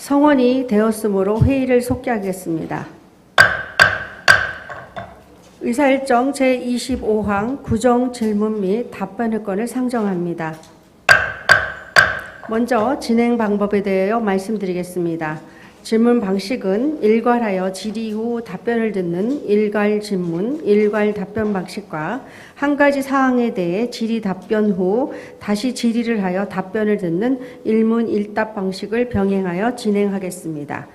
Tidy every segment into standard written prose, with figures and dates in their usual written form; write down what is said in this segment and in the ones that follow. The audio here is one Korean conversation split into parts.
성원이 되었으므로 회의를 속기하겠습니다. 의사일정 제25항 구정 질문 및 답변의 건을 상정합니다. 먼저 진행 방법에 대하여 말씀드리겠습니다. 질문 방식은 일괄하여 질의 후 답변을 듣는 일괄 질문, 일괄 답변 방식과 한 가지 사항에 대해 질의 답변 후 다시 질의를 하여 답변을 듣는 일문 일답 방식을 병행하여 진행하겠습니다.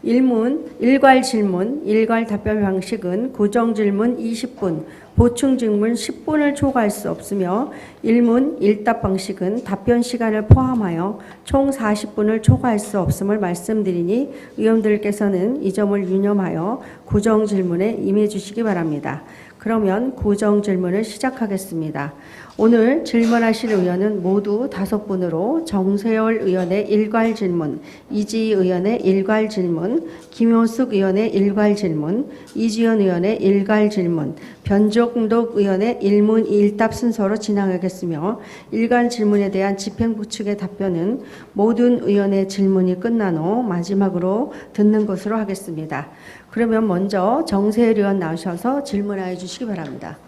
일괄 질문, 일괄 답변 방식은 고정 질문 20분, 보충 질문 10분을 초과할 수 없으며 일문 일답 방식은 답변 시간을 포함하여 총 40분을 초과할 수 없음을 말씀드리니 의원들께서는 이 점을 유념하여 고정 질문에 임해 주시기 바랍니다. 그러면 고정 질문을 시작하겠습니다. 오늘 질문하실 의원은 모두 5분으로 정세열 의원의 일괄 질문, 이지희 의원의 일괄 질문, 김효숙 의원의 일괄 질문, 이지연 의원의 일괄 질문, 변종덕 의원의 일문 일답 순서로 진행하겠으며 일괄 질문에 대한 집행부 측의 답변은 모든 의원의 질문이 끝난 후 마지막으로 듣는 것으로 하겠습니다. 그러면 먼저 정세열 의원 나오셔서 질문하여 주시기 바랍니다.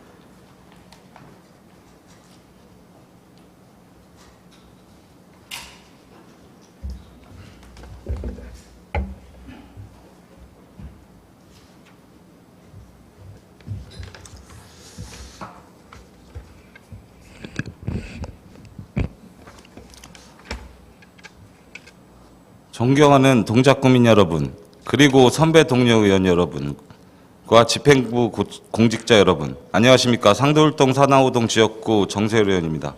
존경하는 동작구민 여러분, 그리고 선배 동료 의원 여러분과 집행부 공직자 여러분, 안녕하십니까. 상도울동 사나우동 지역구 정세열 의원입니다.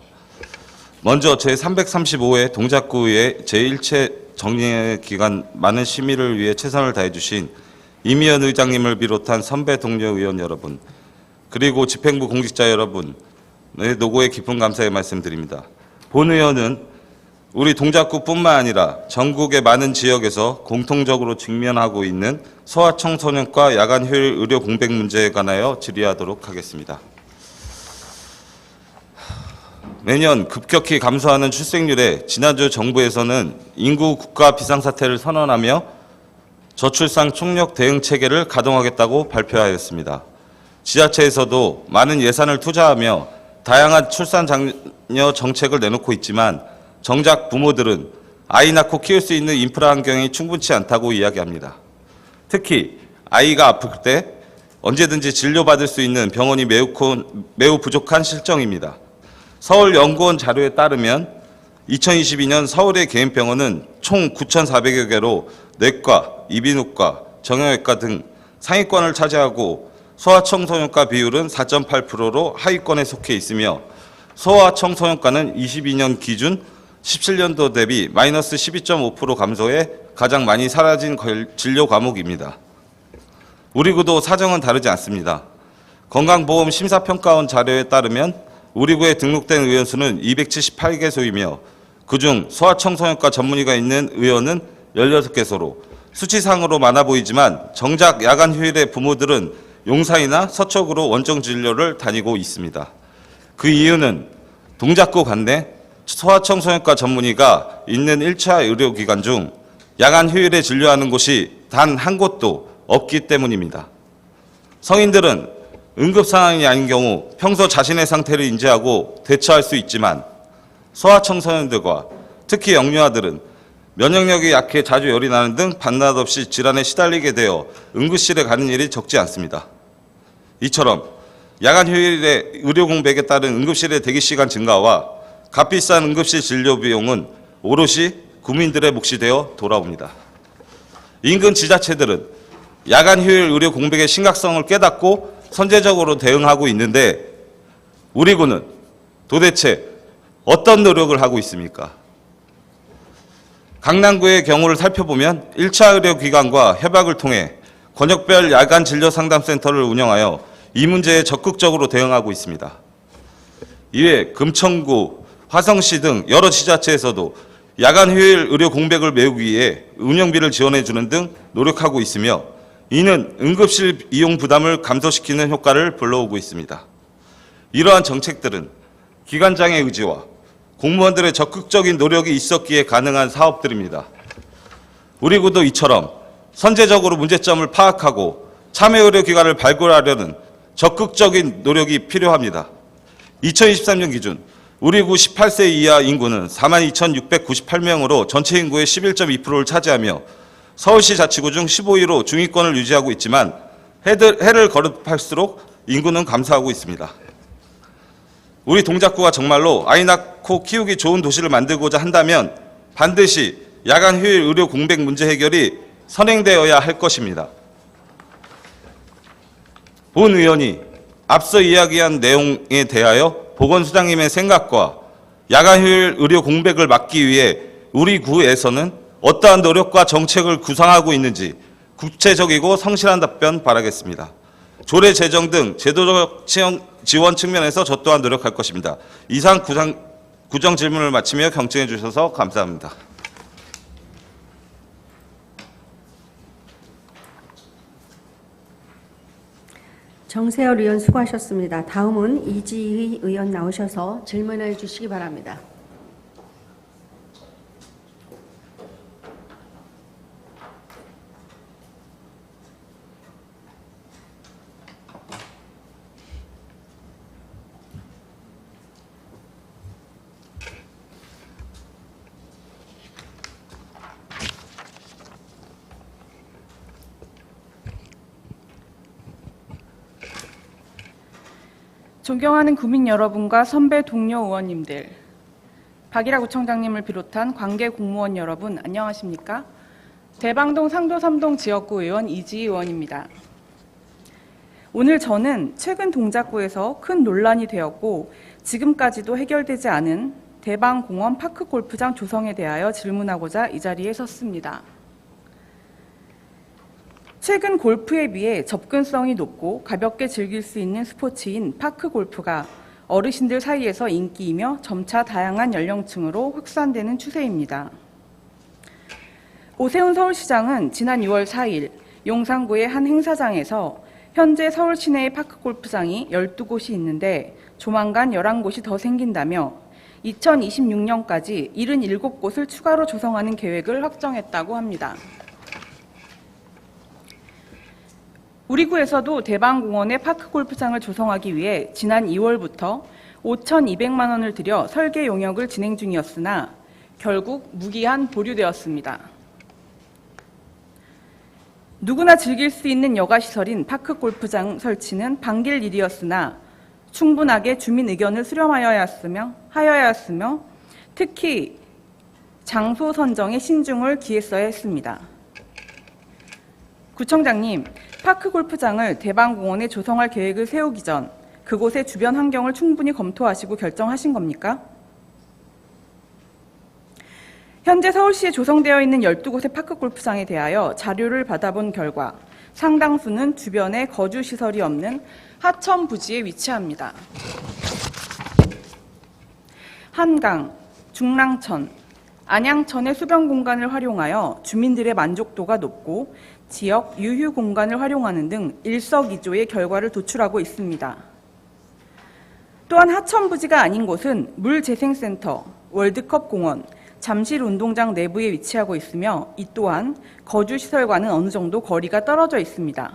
먼저 제335회 동작구의 제1체 정례 기간 많은 심의를 위해 최선을 다해 주신 이미연 의장님을 비롯한 선배 동료 의원 여러분, 그리고 집행부 공직자 여러분의 노고에 깊은 감사의 말씀드립니다. 본 의원은 우리 동작구뿐만 아니라 전국의 많은 지역에서 공통적으로 직면하고 있는 소아청소년과 야간 휴일 의료 공백 문제에 관하여 질의하도록 하겠습니다. 매년 급격히 감소하는 출생률에 지난주 정부에서는 인구 국가 비상사태를 선언하며 저출산 총력 대응 체계를 가동하겠다고 발표하였습니다. 지자체에서도 많은 예산을 투자하며 다양한 출산 장려 정책을 내놓고 있지만 정작 부모들은 아이 낳고 키울 수 있는 인프라 환경이 충분치 않다고 이야기합니다. 특히 아이가 아플 때 언제든지 진료받을 수 있는 병원이 매우 부족한 실정입니다. 서울연구원 자료에 따르면 2022년 서울의 개인병원은 총 9,400여 개로 내과, 이비인후과, 정형외과 등 상위권을 차지하고 소아청소년과 비율은 4.8%로 하위권에 속해 있으며 소아청소년과는 22년 기준 17년도 대비 마이너스 12.5% 감소해 가장 많이 사라진 진료 과목입니다. 우리 구도 사정은 다르지 않습니다. 건강보험 심사평가원 자료에 따르면 우리 구에 등록된 의원 수는 278개소이며 그중 소아청소년과 전문의가 있는 의원은 16개소로 수치상으로 많아 보이지만 정작 야간 휴일에 부모들은 용산이나 서초구로 원정 진료를 다니고 있습니다. 그 이유는 동작구 관내 소아청소년과 전문의가 있는 1차 의료기관 중 야간 휴일에 진료하는 곳이 단 한 곳도 없기 때문입니다. 성인들은 응급 상황이 아닌 경우 평소 자신의 상태를 인지하고 대처할 수 있지만 소아청소년들과 특히 영유아들은 면역력이 약해 자주 열이 나는 등 밤낮 없이 질환에 시달리게 되어 응급실에 가는 일이 적지 않습니다. 이처럼 야간 휴일에 의료 공백에 따른 응급실의 대기시간 증가와 값비싼 응급실 진료 비용은 오롯이 국민들의 몫이 되어 돌아옵니다. 인근 지자체들은 야간 휴일 의료 공백의 심각성을 깨닫고 선제적으로 대응하고 있는데 우리 구는 도대체 어떤 노력을 하고 있습니까? 강남구의 경우를 살펴보면 1차 의료기관과 협약을 통해 권역별 야간 진료상담센터를 운영하여 이 문제에 적극적으로 대응하고 있습니다. 이외 금천구, 화성시 등 여러 지자체에서도 야간 휴일 의료 공백을 메우기 위해 운영비를 지원해 주는 등 노력하고 있으며 이는 응급실 이용 부담을 감소시키는 효과를 불러오고 있습니다. 이러한 정책들은 기관장의 의지와 공무원들의 적극적인 노력이 있었기에 가능한 사업들입니다. 우리 구도 이처럼 선제적으로 문제점을 파악하고 참여의료기관을 발굴하려는 적극적인 노력이 필요합니다. 2023년 기준 우리 구 18세 이하 인구는 42,698명으로 전체 인구의 11.2%를 차지하며 서울시 자치구 중 15위로 중위권을 유지하고 있지만 해를 거듭할수록 인구는 감소하고 있습니다. 우리 동작구가 정말로 아이 낳고 키우기 좋은 도시를 만들고자 한다면 반드시 야간 휴일 의료 공백 문제 해결이 선행되어야 할 것입니다. 본 의원이 앞서 이야기한 내용에 대하여 보건소장님의 생각과 야간 휴일 의료 공백을 막기 위해 우리 구에서는 어떠한 노력과 정책을 구상하고 있는지 구체적이고 성실한 답변 바라겠습니다. 조례 제정 등 제도적 지원 측면에서 저 또한 노력할 것입니다. 이상 구정 질문을 마치며 경청해 주셔서 감사합니다. 정세열 의원 수고하셨습니다. 다음은 이지희 의원 나오셔서 질문해 주시기 바랍니다. 존경하는 구민 여러분과 선배 동료 의원님들, 박일하 구청장님을 비롯한 관계 공무원 여러분 안녕하십니까? 대방동 상도 3동 지역구 의원 이지희 의원입니다. 오늘 저는 최근 동작구에서 큰 논란이 되었고 지금까지도 해결되지 않은 대방공원 파크 골프장 조성에 대하여 질문하고자 이 자리에 섰습니다. 최근 골프에 비해 접근성이 높고 가볍게 즐길 수 있는 스포츠인 파크 골프가 어르신들 사이에서 인기이며 점차 다양한 연령층으로 확산되는 추세입니다. 오세훈 서울시장은 지난 6월 4일 용산구의 한 행사장에서 현재 서울 시내의 파크 골프장이 12곳이 있는데 조만간 11곳이 더 생긴다며 2026년까지 77곳을 추가로 조성하는 계획을 확정했다고 합니다. 우리 구에서도 대방공원에 파크 골프장을 조성하기 위해 지난 2월부터 5,200만 원을 들여 설계 용역을 진행 중이었으나 결국 무기한 보류되었습니다. 누구나 즐길 수 있는 여가시설인 파크 골프장 설치는 반길 일이었으나 충분하게 주민 의견을 수렴하여야 했으며 특히 장소 선정에 신중을 기했어야 했습니다. 구청장님, 파크 골프장을 대방공원에 조성할 계획을 세우기 전 그곳의 주변 환경을 충분히 검토하시고 결정하신 겁니까? 현재 서울시에 조성되어 있는 12곳의 파크 골프장에 대하여 자료를 받아본 결과 상당수는 주변에 거주시설이 없는 하천 부지에 위치합니다. 한강, 중랑천, 안양천의 수변 공간을 활용하여 주민들의 만족도가 높고 지역 유휴 공간을 활용하는 등 일석이조의 결과를 도출하고 있습니다. 또한 하천 부지가 아닌 곳은 물재생센터, 월드컵 공원, 잠실 운동장 내부에 위치하고 있으며 이 또한 거주시설과는 어느 정도 거리가 떨어져 있습니다.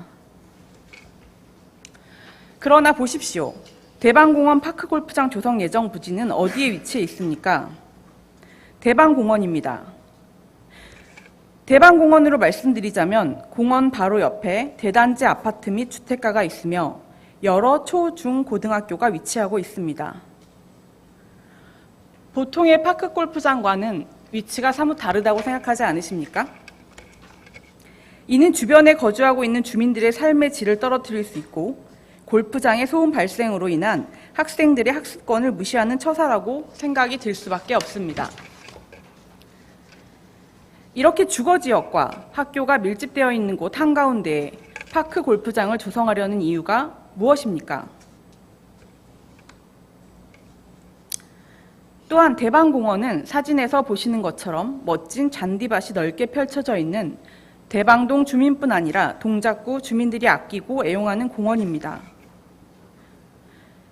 그러나 보십시오. 대방공원 파크골프장 조성 예정 부지는 어디에 위치해 있습니까? 대방공원입니다. 대방공원으로 말씀드리자면 공원 바로 옆에 대단지 아파트 및 주택가가 있으며 여러 초, 중, 고등학교가 위치하고 있습니다. 보통의 파크 골프장과는 위치가 사뭇 다르다고 생각하지 않으십니까? 이는 주변에 거주하고 있는 주민들의 삶의 질을 떨어뜨릴 수 있고 골프장의 소음 발생으로 인한 학생들의 학습권을 무시하는 처사라고 생각이 들 수밖에 없습니다. 이렇게 주거지역과 학교가 밀집되어 있는 곳 한가운데에 파크 골프장을 조성하려는 이유가 무엇입니까? 또한 대방공원은 사진에서 보시는 것처럼 멋진 잔디밭이 넓게 펼쳐져 있는 대방동 주민뿐 아니라 동작구 주민들이 아끼고 애용하는 공원입니다.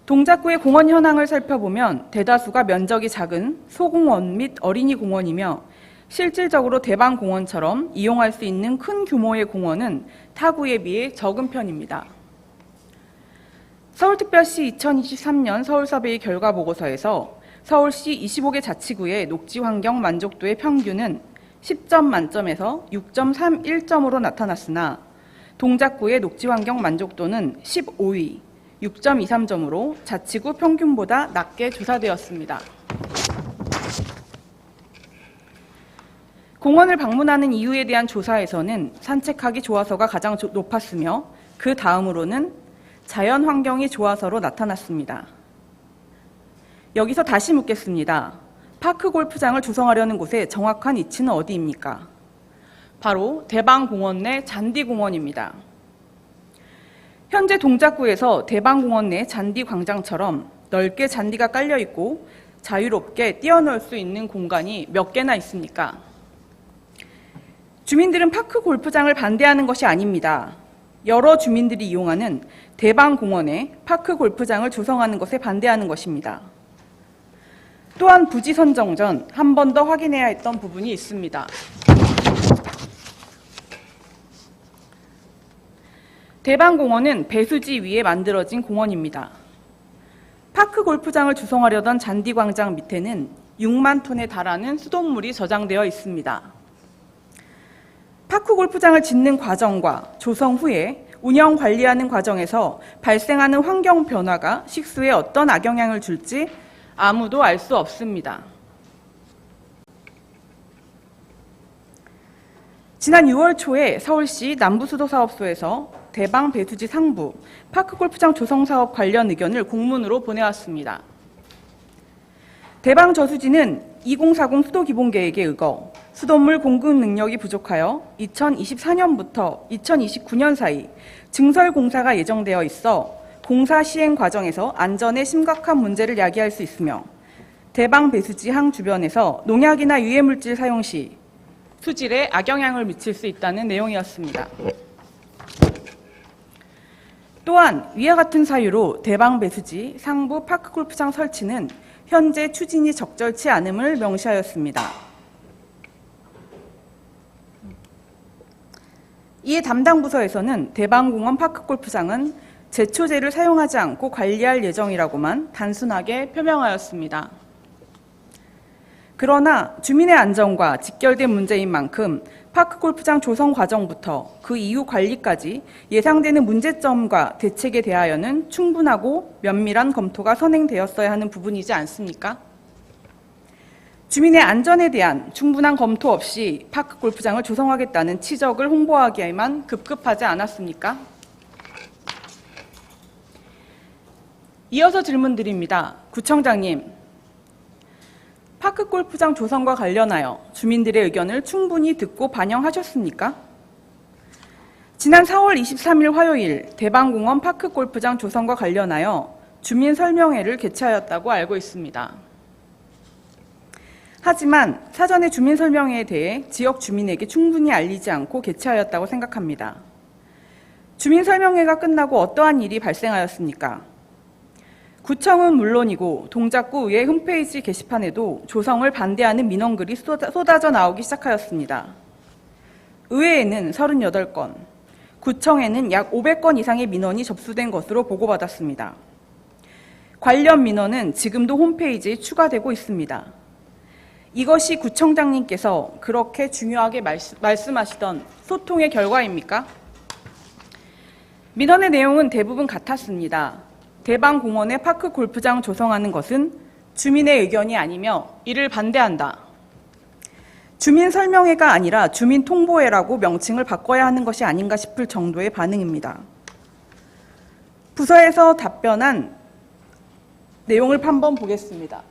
동작구의 공원 현황을 살펴보면 대다수가 면적이 작은 소공원 및 어린이 공원이며 실질적으로 대방공원처럼 이용할 수 있는 큰 규모의 공원은 타구에 비해 적은 편입니다. 서울특별시 2023년 서울서베이 결과보고서에서 서울시 25개 자치구의 녹지환경 만족도의 평균은 10점 만점에서 6.31점으로 나타났으나 동작구의 녹지환경 만족도는 15위, 6.23점으로 자치구 평균보다 낮게 조사되었습니다. 공원을 방문하는 이유에 대한 조사에서는 산책하기 좋아서가 가장 높았으며 그 다음으로는 자연 환경이 좋아서로 나타났습니다. 여기서 다시 묻겠습니다. 파크 골프장을 조성하려는 곳의 정확한 위치는 어디입니까? 바로 대방공원 내 잔디공원입니다. 현재 동작구에서 대방공원 내 잔디광장처럼 넓게 잔디가 깔려 있고 자유롭게 뛰어놀 수 있는 공간이 몇 개나 있습니까? 주민들은 파크 골프장을 반대하는 것이 아닙니다. 여러 주민들이 이용하는 대방공원에 파크 골프장을 조성하는 것에 반대하는 것입니다. 또한 부지 선정 전 한 번 더 확인해야 했던 부분이 있습니다. 대방공원은 배수지 위에 만들어진 공원입니다. 파크 골프장을 조성하려던 잔디광장 밑에는 6만 톤에 달하는 수돗물이 저장되어 있습니다. 파크 골프장을 짓는 과정과 조성 후에 운영 관리하는 과정에서 발생하는 환경 변화가 식수에 어떤 악영향을 줄지 아무도 알 수 없습니다. 지난 6월 초에 서울시 남부수도사업소에서 대방 배수지 상부 파크 골프장 조성 사업 관련 의견을 공문으로 보내왔습니다. 대방 저수지는 2040 수도기본계획에 의거 수돗물 공급 능력이 부족하여 2024년부터 2029년 사이 증설 공사가 예정되어 있어 공사 시행 과정에서 안전에 심각한 문제를 야기할 수 있으며 대방 배수지 항 주변에서 농약이나 유해물질 사용 시 수질에 악영향을 미칠 수 있다는 내용이었습니다. 또한 위와 같은 사유로 대방 배수지 상부 파크 골프장 설치는 현재 추진이 적절치 않음을 명시하였습니다. 이에 담당 부서에서는 대방공원 파크 골프장은 제초제를 사용하지 않고 관리할 예정이라고만 단순하게 표명하였습니다. 그러나 주민의 안전과 직결된 문제인 만큼 파크 골프장 조성 과정부터 그 이후 관리까지 예상되는 문제점과 대책에 대하여는 충분하고 면밀한 검토가 선행되었어야 하는 부분이지 않습니까? 주민의 안전에 대한 충분한 검토 없이 파크 골프장을 조성하겠다는 치적을 홍보하기에만 급급하지 않았습니까? 이어서 질문드립니다. 구청장님, 파크 골프장 조성과 관련하여 주민들의 의견을 충분히 듣고 반영하셨습니까? 지난 4월 23일 화요일 대방공원 파크 골프장 조성과 관련하여 주민 설명회를 개최하였다고 알고 있습니다. 하지만 사전에 주민 설명회에 대해 지역 주민에게 충분히 알리지 않고 개최하였다고 생각합니다. 주민 설명회가 끝나고 어떠한 일이 발생하였습니까? 구청은 물론이고 동작구 의회 홈페이지 게시판에도 조성을 반대하는 민원글이 쏟아져 나오기 시작하였습니다. 의회에는 38건, 구청에는 약 500건 이상의 민원이 접수된 것으로 보고받았습니다. 관련 민원은 지금도 홈페이지에 추가되고 있습니다. 이것이 구청장님께서 그렇게 중요하게 말씀하시던 소통의 결과입니까? 민원의 내용은 대부분 같았습니다. 대방공원에 파크 골프장 조성하는 것은 주민의 의견이 아니며 이를 반대한다. 주민 설명회가 아니라 주민 통보회라고 명칭을 바꿔야 하는 것이 아닌가 싶을 정도의 반응입니다. 부서에서 답변한 내용을 한번 보겠습니다.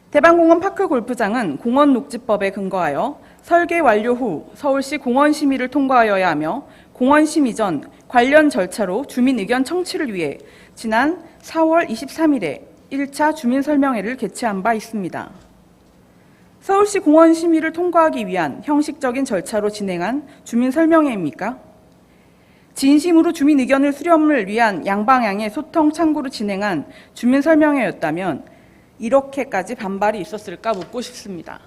대방공원 파크 골프장은 공원녹지법에 근거하여 설계 완료 후 서울시 공원심의를 통과하여야 하며 공원심의 전 관련 절차로 주민 의견 청취를 위해 지난 4월 23일에 1차 주민설명회를 개최한 바 있습니다. 서울시 공원심의를 통과하기 위한 형식적인 절차로 진행한 주민설명회입니까? 진심으로 주민 의견을 수렴을 위한 양방향의 소통 창구로 진행한 주민설명회였다면 이렇게까지 반발이 있었을까 묻고 싶습니다.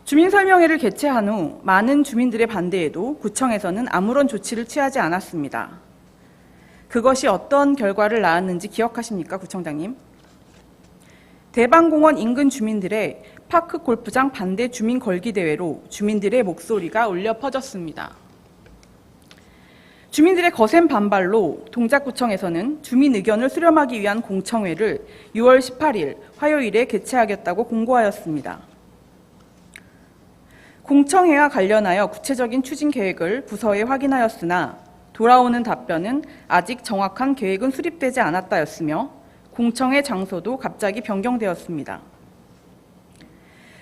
주민설명회를 개최한 후 많은 주민들의 반대에도 구청에서는 아무런 조치를 취하지 않았습니다. 그것이 어떤 결과를 낳았는지 기억하십니까, 구청장님? 대방공원 인근 주민들의 파크 골프장 반대 주민 걸기 대회로 주민들의 목소리가 울려 퍼졌습니다. 주민들의 거센 반발로 동작구청에서는 주민 의견을 수렴하기 위한 공청회를 6월 18일 화요일에 개최하겠다고 공고하였습니다. 공청회와 관련하여 구체적인 추진 계획을 부서에 확인하였으나 돌아오는 답변은 아직 정확한 계획은 수립되지 않았다였으며 공청회 장소도 갑자기 변경되었습니다.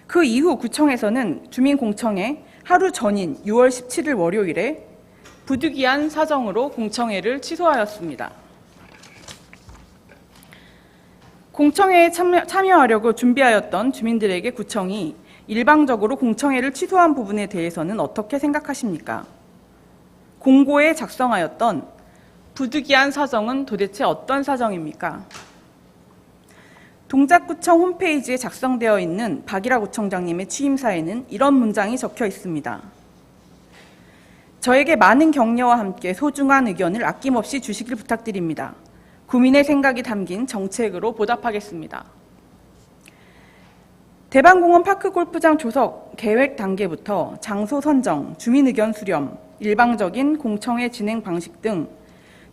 그 이후 구청에서는 주민공청회 하루 전인 6월 17일 월요일에 부득이한 사정으로 공청회를 취소하였습니다. 공청회에 참여하려고 준비하였던 주민들에게 구청이 일방적으로 공청회를 취소한 부분에 대해서는 어떻게 생각하십니까? 공고에 작성하였던 부득이한 사정은 도대체 어떤 사정입니까? 동작구청 홈페이지에 작성되어 있는 박일하 구청장님의 취임사에는 이런 문장이 적혀 있습니다. 저에게 많은 격려와 함께 소중한 의견을 아낌없이 주시길 부탁드립니다. 구민의 생각이 담긴 정책으로 보답하겠습니다. 대방공원 파크 골프장 조석 계획 단계부터 장소 선정, 주민 의견 수렴, 일방적인 공청회 진행 방식 등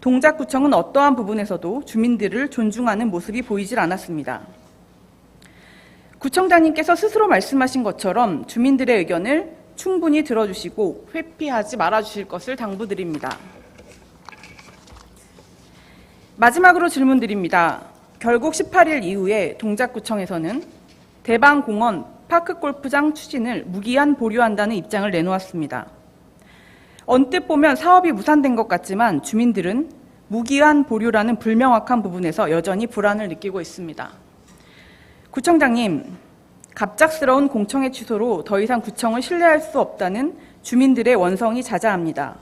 동작구청은 어떠한 부분에서도 주민들을 존중하는 모습이 보이질 않았습니다. 구청장님께서 스스로 말씀하신 것처럼 주민들의 의견을 충분히 들어주시고 회피하지 말아주실 것을 당부드립니다. 마지막으로 질문드립니다. 결국 18일 이후에 동작구청에서는 대방공원 파크골프장 추진을 무기한 보류한다는 입장을 내놓았습니다. 언뜻 보면 사업이 무산된 것 같지만 주민들은 무기한 보류라는 불명확한 부분에서 여전히 불안을 느끼고 있습니다. 구청장님, 갑작스러운 공청회 취소로 더 이상 구청을 신뢰할 수 없다는 주민들의 원성이 자자합니다.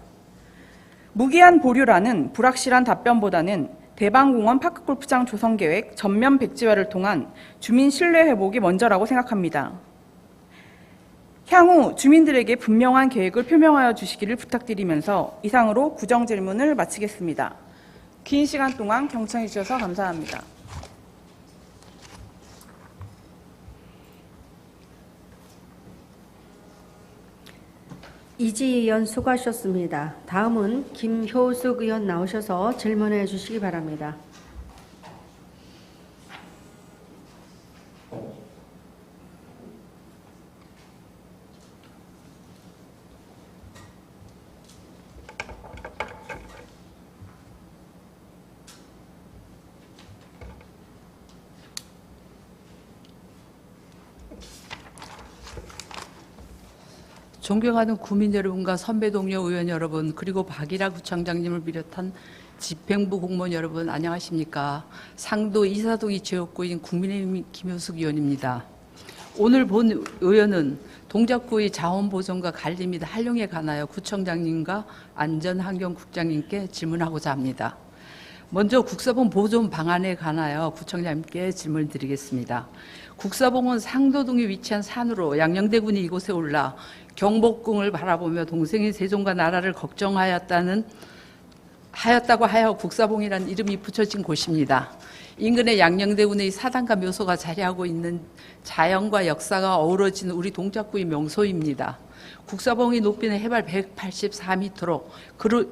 무기한 보류라는 불확실한 답변보다는 대방공원 파크골프장 조성계획 전면 백지화를 통한 주민 신뢰 회복이 먼저라고 생각합니다. 향후 주민들에게 분명한 계획을 표명하여 주시기를 부탁드리면서 이상으로 구정 질문을 마치겠습니다. 긴 시간 동안 경청해 주셔서 감사합니다. 이지 의원 수고하셨습니다. 다음은 김효숙 의원 나오셔서 질문해 주시기 바랍니다. 존경하는 구민 여러분과 선배 동료 의원 여러분, 그리고 박일하 구청장님을 비롯한 집행부 공무원 여러분, 안녕하십니까? 상도 이사동이 지역구인 국민의힘 김효숙 의원입니다. 오늘 본 의원은 동작구의 자원보존과 관리 및 활용에 관하여 구청장님과 안전환경국장님께 질문하고자 합니다. 먼저 국사봉 보존 방안에 관하여 구청장님께 질문을 드리겠습니다. 국사봉은 상도동에 위치한 산으로 양녕대군이 이곳에 올라 경복궁을 바라보며 동생인 세종과 나라를 걱정하였다고 하여 국사봉이라는 이름이 붙여진 곳입니다. 인근에 양녕대군의 사당과 묘소가 자리하고 있는 자연과 역사가 어우러진 우리 동작구의 명소입니다. 국사봉의 높이는 해발 184m로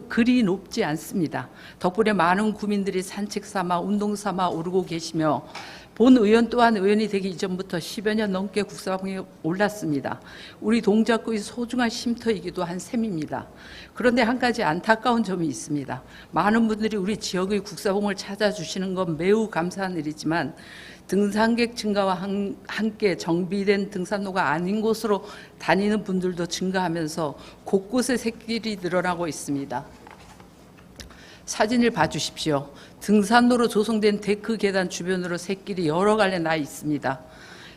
그리 높지 않습니다. 덕분에 많은 구민들이 산책 삼아 운동 삼아 오르고 계시며 본 의원 또한 의원이 되기 이전부터 10여 년 넘게 국사봉에 올랐습니다. 우리 동작구의 소중한 쉼터이기도 한 셈입니다. 그런데 한 가지 안타까운 점이 있습니다. 많은 분들이 우리 지역의 국사봉을 찾아주시는 건 매우 감사한 일이지만 등산객 증가와 함께 정비된 등산로가 아닌 곳으로 다니는 분들도 증가하면서 곳곳에 샛길이 늘어나고 있습니다. 사진을 봐주십시오. 등산로로 조성된 데크 계단 주변으로 샛길이 여러 갈래 나 있습니다.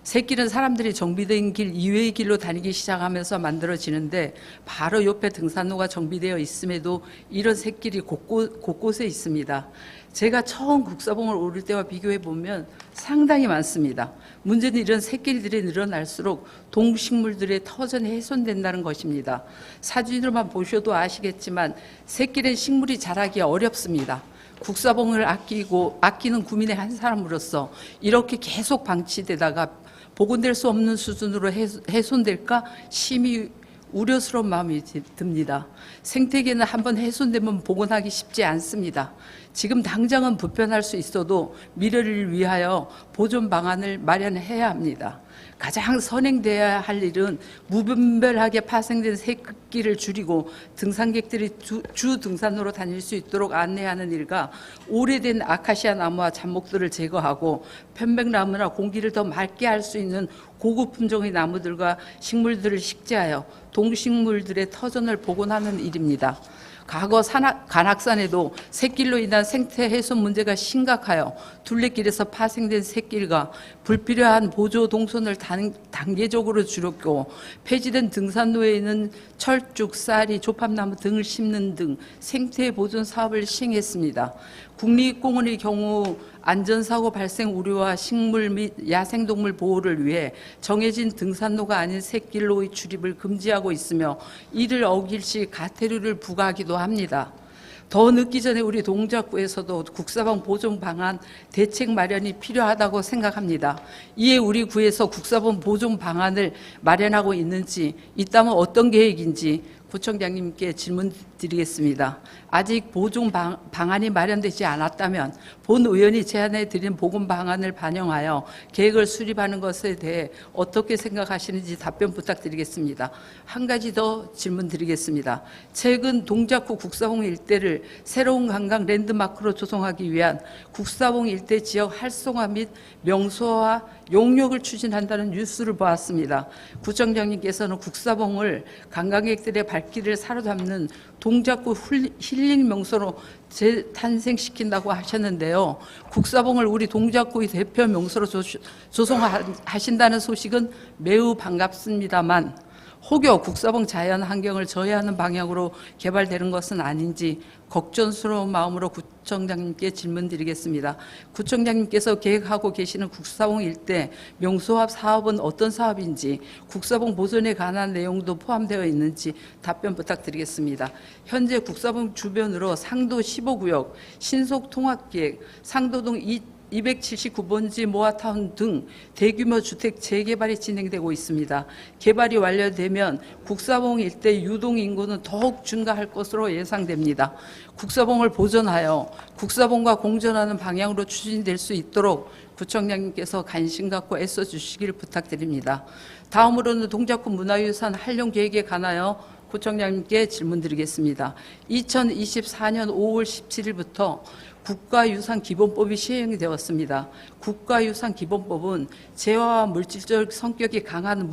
새길은 사람들이 정비된 길 이외의 길로 다니기 시작하면서 만들어지는데 바로 옆에 등산로가 정비되어 있음에도 이런 새길이 곳곳에 있습니다. 제가 처음 국사봉을 오를 때와 비교해 보면 상당히 많습니다. 문제는 이런 새길들이 늘어날수록 동식물들의 터전이 훼손된다는 것입니다. 사진으로만 보셔도 아시겠지만 새길엔 식물이 자라기 어렵습니다. 국사봉을 아끼는 구민의 한 사람으로서 이렇게 계속 방치되다가 복원될 수 없는 수준으로 훼손될까 심히 우려스러운 마음이 듭니다. 생태계는 한번 훼손되면 복원하기 쉽지 않습니다. 지금 당장은 불편할 수 있어도 미래를 위하여 보존 방안을 마련해야 합니다. 가장 선행돼야 할 일은 무분별하게 파생된 새길을 줄이고 등산객들이 주 등산로로 다닐 수 있도록 안내하는 일과 오래된 아카시아 나무와 잡목들을 제거하고 편백나무나 공기를 더 맑게 할 수 있는 고급 품종의 나무들과 식물들을 식재하여 동식물들의 터전을 복원하는 일입니다. 과거 관악산에도 새길로 인한 생태 훼손 문제가 심각하여 둘레길에서 파생된 새길과 불필요한 보조 동선을 단계적으로 줄였고 폐지된 등산로에 있는 철쭉, 쌀이, 조팝나무 등을 심는 등 생태 보존 사업을 시행했습니다. 국립공원의 경우 안전사고 발생 우려와 식물 및 야생동물 보호를 위해 정해진 등산로가 아닌 새길로의 출입을 금지하고 있으며 이를 어길 시 가태료를 부과하기도 합니다. 더 늦기 전에 우리 동작구에서도 국사봉 보존 방안 대책 마련이 필요하다고 생각합니다. 이에 우리 구에서 국사봉 보존 방안을 마련하고 있는지, 있다면 어떤 계획인지 구청장님께 질문 드리겠습니다. 아직 보존 방안이 마련되지 않았다면 본 의원이 제안해 드린 보건 방안을 반영하여 계획을 수립하는 것에 대해 어떻게 생각하시는지 답변 부탁드리겠습니다. 한 가지 더 질문 드리겠습니다. 최근 동작구 국사봉 일대를 새로운 관광 랜드마크로 조성하기 위한 국사봉 일대 지역 활성화 및 명소화 용역을 추진한다는 뉴스를 보았습니다. 구청장님께서는 국사봉을 관광객들의 발길을 사로잡는 동작구 힐링 명소로 재탄생시킨다고 하셨는데요. 국사봉을 우리 동작구의 대표 명소로 조성하신다는 소식은 매우 반갑습니다만 혹여 국사봉 자연 환경을 저해하는 방향으로 개발되는 것은 아닌지 걱정스러운 마음으로 구청장님께 질문드리겠습니다. 구청장님께서 계획하고 계시는 국사봉 일대 명소합 사업은 어떤 사업인지, 국사봉 보존에 관한 내용도 포함되어 있는지 답변 부탁드리겠습니다. 현재 국사봉 주변으로 상도 15구역, 신속통합계획, 상도동 279번지 모아타운 등 대규모 주택 재개발이 진행되고 있습니다. 개발이 완료되면 국사봉 일대 유동 인구는 더욱 증가할 것으로 예상됩니다. 국사봉을 보존하여 국사봉과 공존하는 방향으로 추진될 수 있도록 구청장님께서 관심 갖고 애써주시길 부탁드립니다. 다음으로는 동작구 문화유산 활용 계획에 관하여 구청장님께 질문드리겠습니다. 2024년 5월 17일부터 국가유산기본법이 시행이 되었습니다. 국가유산기본법은 재화와 물질적 성격이 강한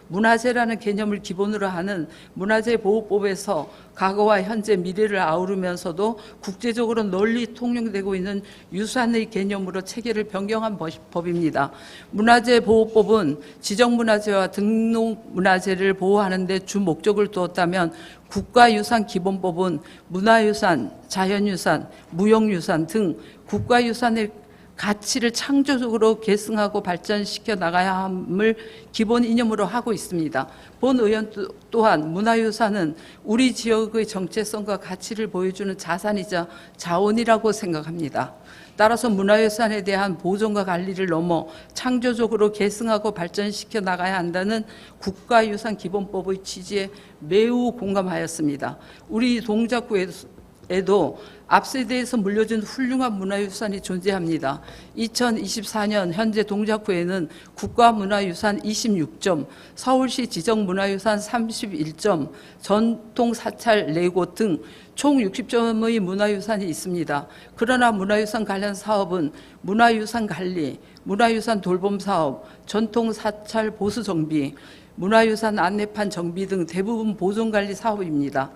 문화재라는 개념을 기본으로 하는 문화재보호법에서 과거와 현재, 미래를 아우르면서도 국제적으로 널리 통용되고 있는 유산의 개념으로 체계를 변경한 법입니다. 문화재보호법은 지정문화재와 등록문화재를 보호하는 데 주 목적을 두었다면 국가유산기본법은 문화유산, 자연유산, 무형유산 등 국가유산의 가치를 창조적으로 계승하고 발전시켜 나가야 함을 기본 이념으로 하고 있습니다. 본 의원 또한 문화유산은 우리 지역의 정체성과 가치를 보여주는 자산이자 자원이라고 생각합니다. 따라서 문화유산에 대한 보존과 관리를 넘어 창조적으로 계승하고 발전시켜 나가야 한다는 국가유산기본법의 취지에 매우 공감하였습니다. 우리 동작구에도 앞세대에서 물려준 훌륭한 문화유산이 존재합니다. 2024년 현재 동작구에는 국가문화유산 26점, 서울시 지정문화유산 31점, 전통사찰 4곳 등 총 60점의 문화유산이 있습니다. 그러나 문화유산 관련 사업은 문화유산 관리, 문화유산 돌봄 사업, 전통사찰 보수 정비, 문화유산 안내판 정비 등 대부분 보존관리 사업입니다.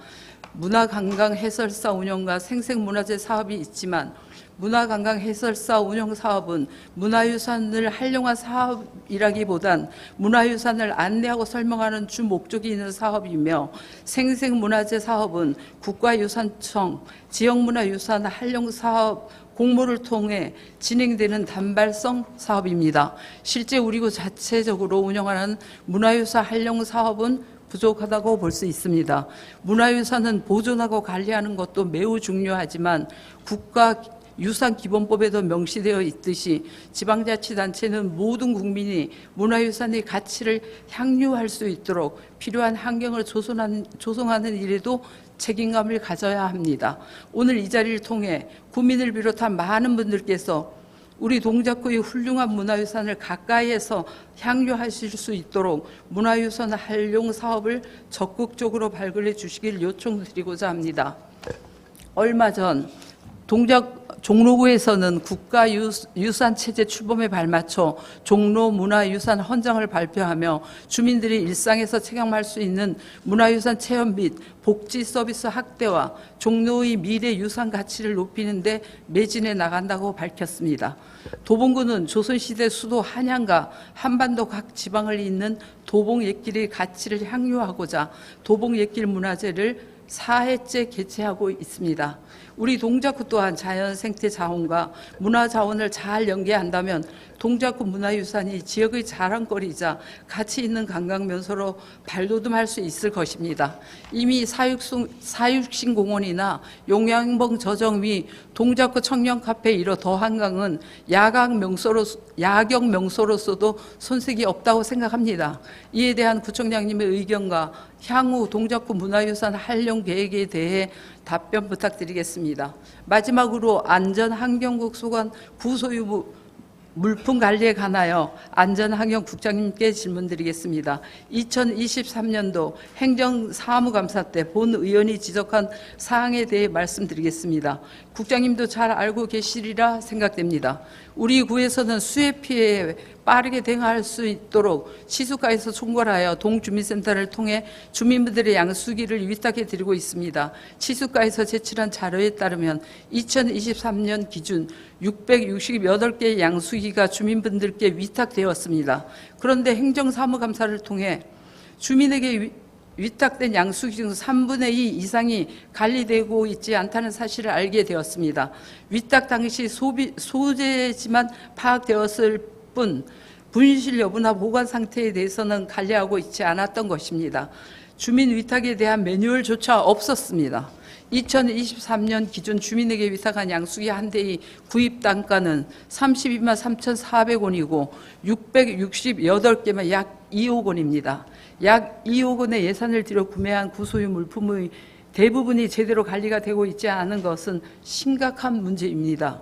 문화관광해설사 운영과 생생문화재 사업이 있지만 문화관광해설사 운영 사업은 문화유산을 활용한 사업이라기보단 문화유산을 안내하고 설명하는 주 목적이 있는 사업이며 생생문화재 사업은 국가유산청, 지역문화유산 활용 사업 공모를 통해 진행되는 단발성 사업입니다. 실제 우리 구 자체적으로 운영하는 문화유산 활용 사업은 부족하다고 볼 수 있습니다. 문화유산은 보존하고 관리하는 것도 매우 중요하지만 국가유산기본법에도 명시되어 있듯이 지방자치단체는 모든 국민이 문화유산의 가치를 향유할 수 있도록 필요한 환경을 조성하는 일에도 책임감을 가져야 합니다. 오늘 이 자리를 통해 국민을 비롯한 많은 분들께서 우리 동작구의 훌륭한 문화유산을 가까이에서 향유하실 수 있도록 문화유산 활용 사업을 적극적으로 발굴해 주시길 요청드리고자 합니다. 얼마 전 종로구에서는 국가유산체제 출범에 발맞춰 종로문화유산 헌장을 발표하며 주민들이 일상에서 체감할 수 있는 문화유산 체험 및 복지 서비스 확대와 종로의 미래 유산 가치를 높이는 데 매진해 나간다고 밝혔습니다. 도봉구는 조선시대 수도 한양과 한반도 각 지방을 잇는 도봉예길의 가치를 향유하고자 도봉예길 문화제를 4회째 개최하고 있습니다. 우리 동작구 또한 자연 생태 자원과 문화 자원을 잘 연계한다면 동작구 문화유산이 지역의 자랑거리이자 가치 있는 관광 명소로 발돋움할 수 있을 것입니다. 이미 사육신공원이나 용양봉 저정위 동작구 청년카페 이뤄 더한강은 야경 명소로서도 손색이 없다고 생각합니다. 이에 대한 구청장님의 의견과 향후 동작구 문화유산 활용 계획에 대해 답변 부탁드리겠습니다. 마지막으로 안전환경국 소관 구소유 물품 관리에 관하여 안전환경국장님께 질문드리겠습니다. 2023년도 행정사무감사 때 본 의원이 지적한 사항에 대해 말씀드리겠습니다. 국장님도 잘 알고 계시리라 생각됩니다. 우리 구에서는 수해 피해에 빠르게 대응할 수 있도록 시수가에서 총괄하여 동주민센터를 통해 주민분들의 양수기를 위탁해 드리고 있습니다. 시수가에서 제출한 자료에 따르면 2023년 기준 668개의 양수기가 주민분들께 위탁되었습니다. 그런데 행정사무감사를 통해 주민에게 위탁된 양수기 중 3분의 2 이상이 관리되고 있지 않다는 사실을 알게 되었습니다. 위탁 당시 소재지만 파악되었을 뿐 분실 여부나 보관 상태에 대해서는 관리하고 있지 않았던 것입니다. 주민 위탁에 대한 매뉴얼조차 없었습니다. 2023년 기준 주민에게 위탁한 양수기 한 대의 구입 단가는 32만 3,400원이고 668개면 약 2억 원입니다. 약 2억 원의 예산을 들여 구매한 구소유 물품의 대부분이 제대로 관리가 되고 있지 않은 것은 심각한 문제입니다.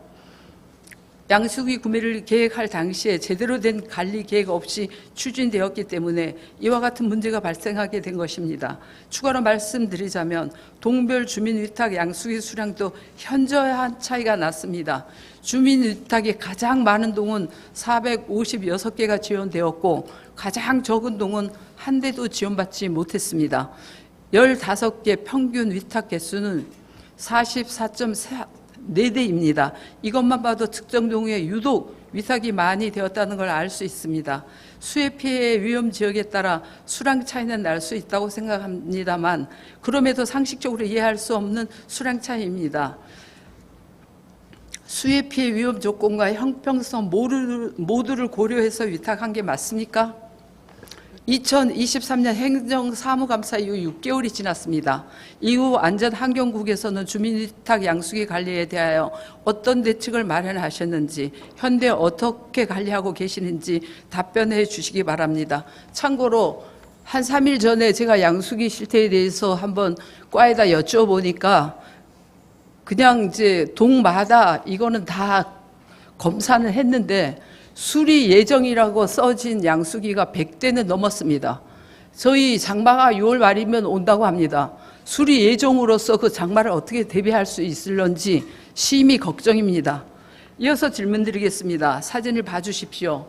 양수기 구매를 계획할 당시에 제대로 된 관리 계획 없이 추진되었기 때문에 이와 같은 문제가 발생하게 된 것입니다. 추가로 말씀드리자면 동별 주민위탁 양수기 수량도 현저한 차이가 났습니다. 주민위탁이 가장 많은 동은 456개가 지원되었고 가장 적은 동은 한 대도 지원받지 못했습니다. 15개 평균 위탁 개수는 44.4대입니다. 이것만 봐도 특정 동에 유독 위탁이 많이 되었다는 걸 알 수 있습니다. 수해 피해 위험 지역에 따라 수량 차이는 날 수 있다고 생각합니다만 그럼에도 상식적으로 이해할 수 없는 수량 차이입니다. 수해 피해 위험 조건과 형평성 모두를 고려해서 위탁한 게 맞습니까? 2023년 행정사무감사 이후 6개월이 지났습니다. 이후 안전환경국에서는 주민위탁 양수기 관리에 대하여 어떤 대책을 마련하셨는지, 현재 어떻게 관리하고 계시는지 답변해 주시기 바랍니다. 참고로 한 3일 전에 제가 양수기 실태에 대해서 한번 과에다 여쭤보니까 그냥 이제 동마다 이거는 다 검사는 했는데 수리 예정이라고 써진 양수기가 100대는 넘었습니다. 저희 장마가 6월 말이면 온다고 합니다. 수리 예정으로서 그 장마를 어떻게 대비할 수 있을런지 심히 걱정입니다. 이어서 질문드리겠습니다. 사진을 봐주십시오.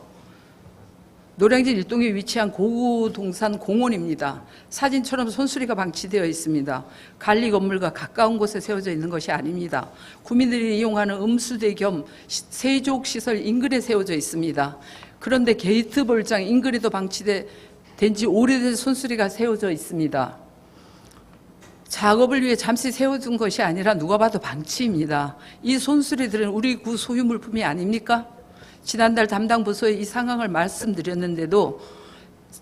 노량진 일동에 위치한 고구동산 공원입니다. 사진처럼 손수리가 방치되어 있습니다. 관리 건물과 가까운 곳에 세워져 있는 것이 아닙니다. 구민들이 이용하는 음수대 겸 세족시설 인근에 세워져 있습니다. 그런데 게이트 볼장 인근에도 방치된 지 오래된 손수리가 세워져 있습니다. 작업을 위해 잠시 세워둔 것이 아니라 누가 봐도 방치입니다. 이 손수리들은 우리 구 소유 물품이 아닙니까? 지난달 담당 부서에 이 상황을 말씀드렸는데도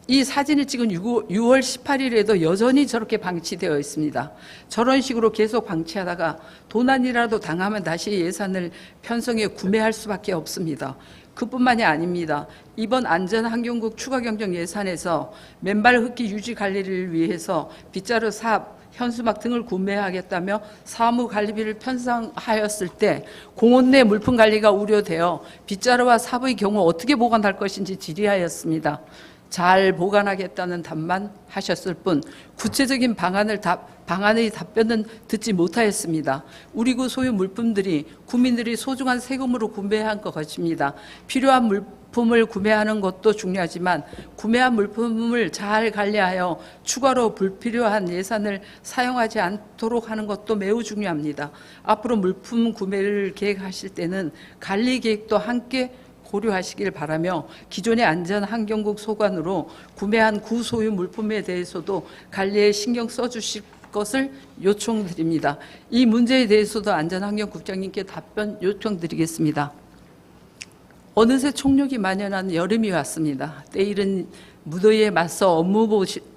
이 사진을 찍은 6월 18일에도 여전히 저렇게 방치되어 있습니다. 저런 식으로 계속 방치하다가 도난이라도 당하면 다시 예산을 편성해 구매할 수밖에 없습니다. 그뿐만이 아닙니다. 이번 안전환경국 추가경정 예산에서 맨발 흙기 유지 관리를 위해서 빗자루 삽, 현수막 등을 구매하겠다며 사무관리비를 편성하였을 때 공원 내 물품 관리가 우려되어 빗자루와 삽의 경우 어떻게 보관할 것인지 질의하였습니다. 잘 보관하겠다는 답만 하셨을 뿐 구체적인 방안의 답변은 듣지 못하였습니다. 우리 구 소유 물품들이 구민들이 소중한 세금으로 구매한 것입니다. 필요한 물품을 구매하는 것도 중요하지만 구매한 물품을 잘 관리하여 추가로 불필요한 예산을 사용하지 않도록 하는 것도 매우 중요합니다. 앞으로 물품 구매를 계획하실 때는 관리 계획도 함께 고려하시길 바라며 기존의 안전환경국 소관으로 구매한 구소유 물품에 대해서도 관리에 신경 써주실 것을 요청드립니다. 이 문제에 대해서도 안전환경국장님께 답변 요청드리겠습니다. 어느새 총력이 만연한 여름이 왔습니다. 때이른 무더위에 맞서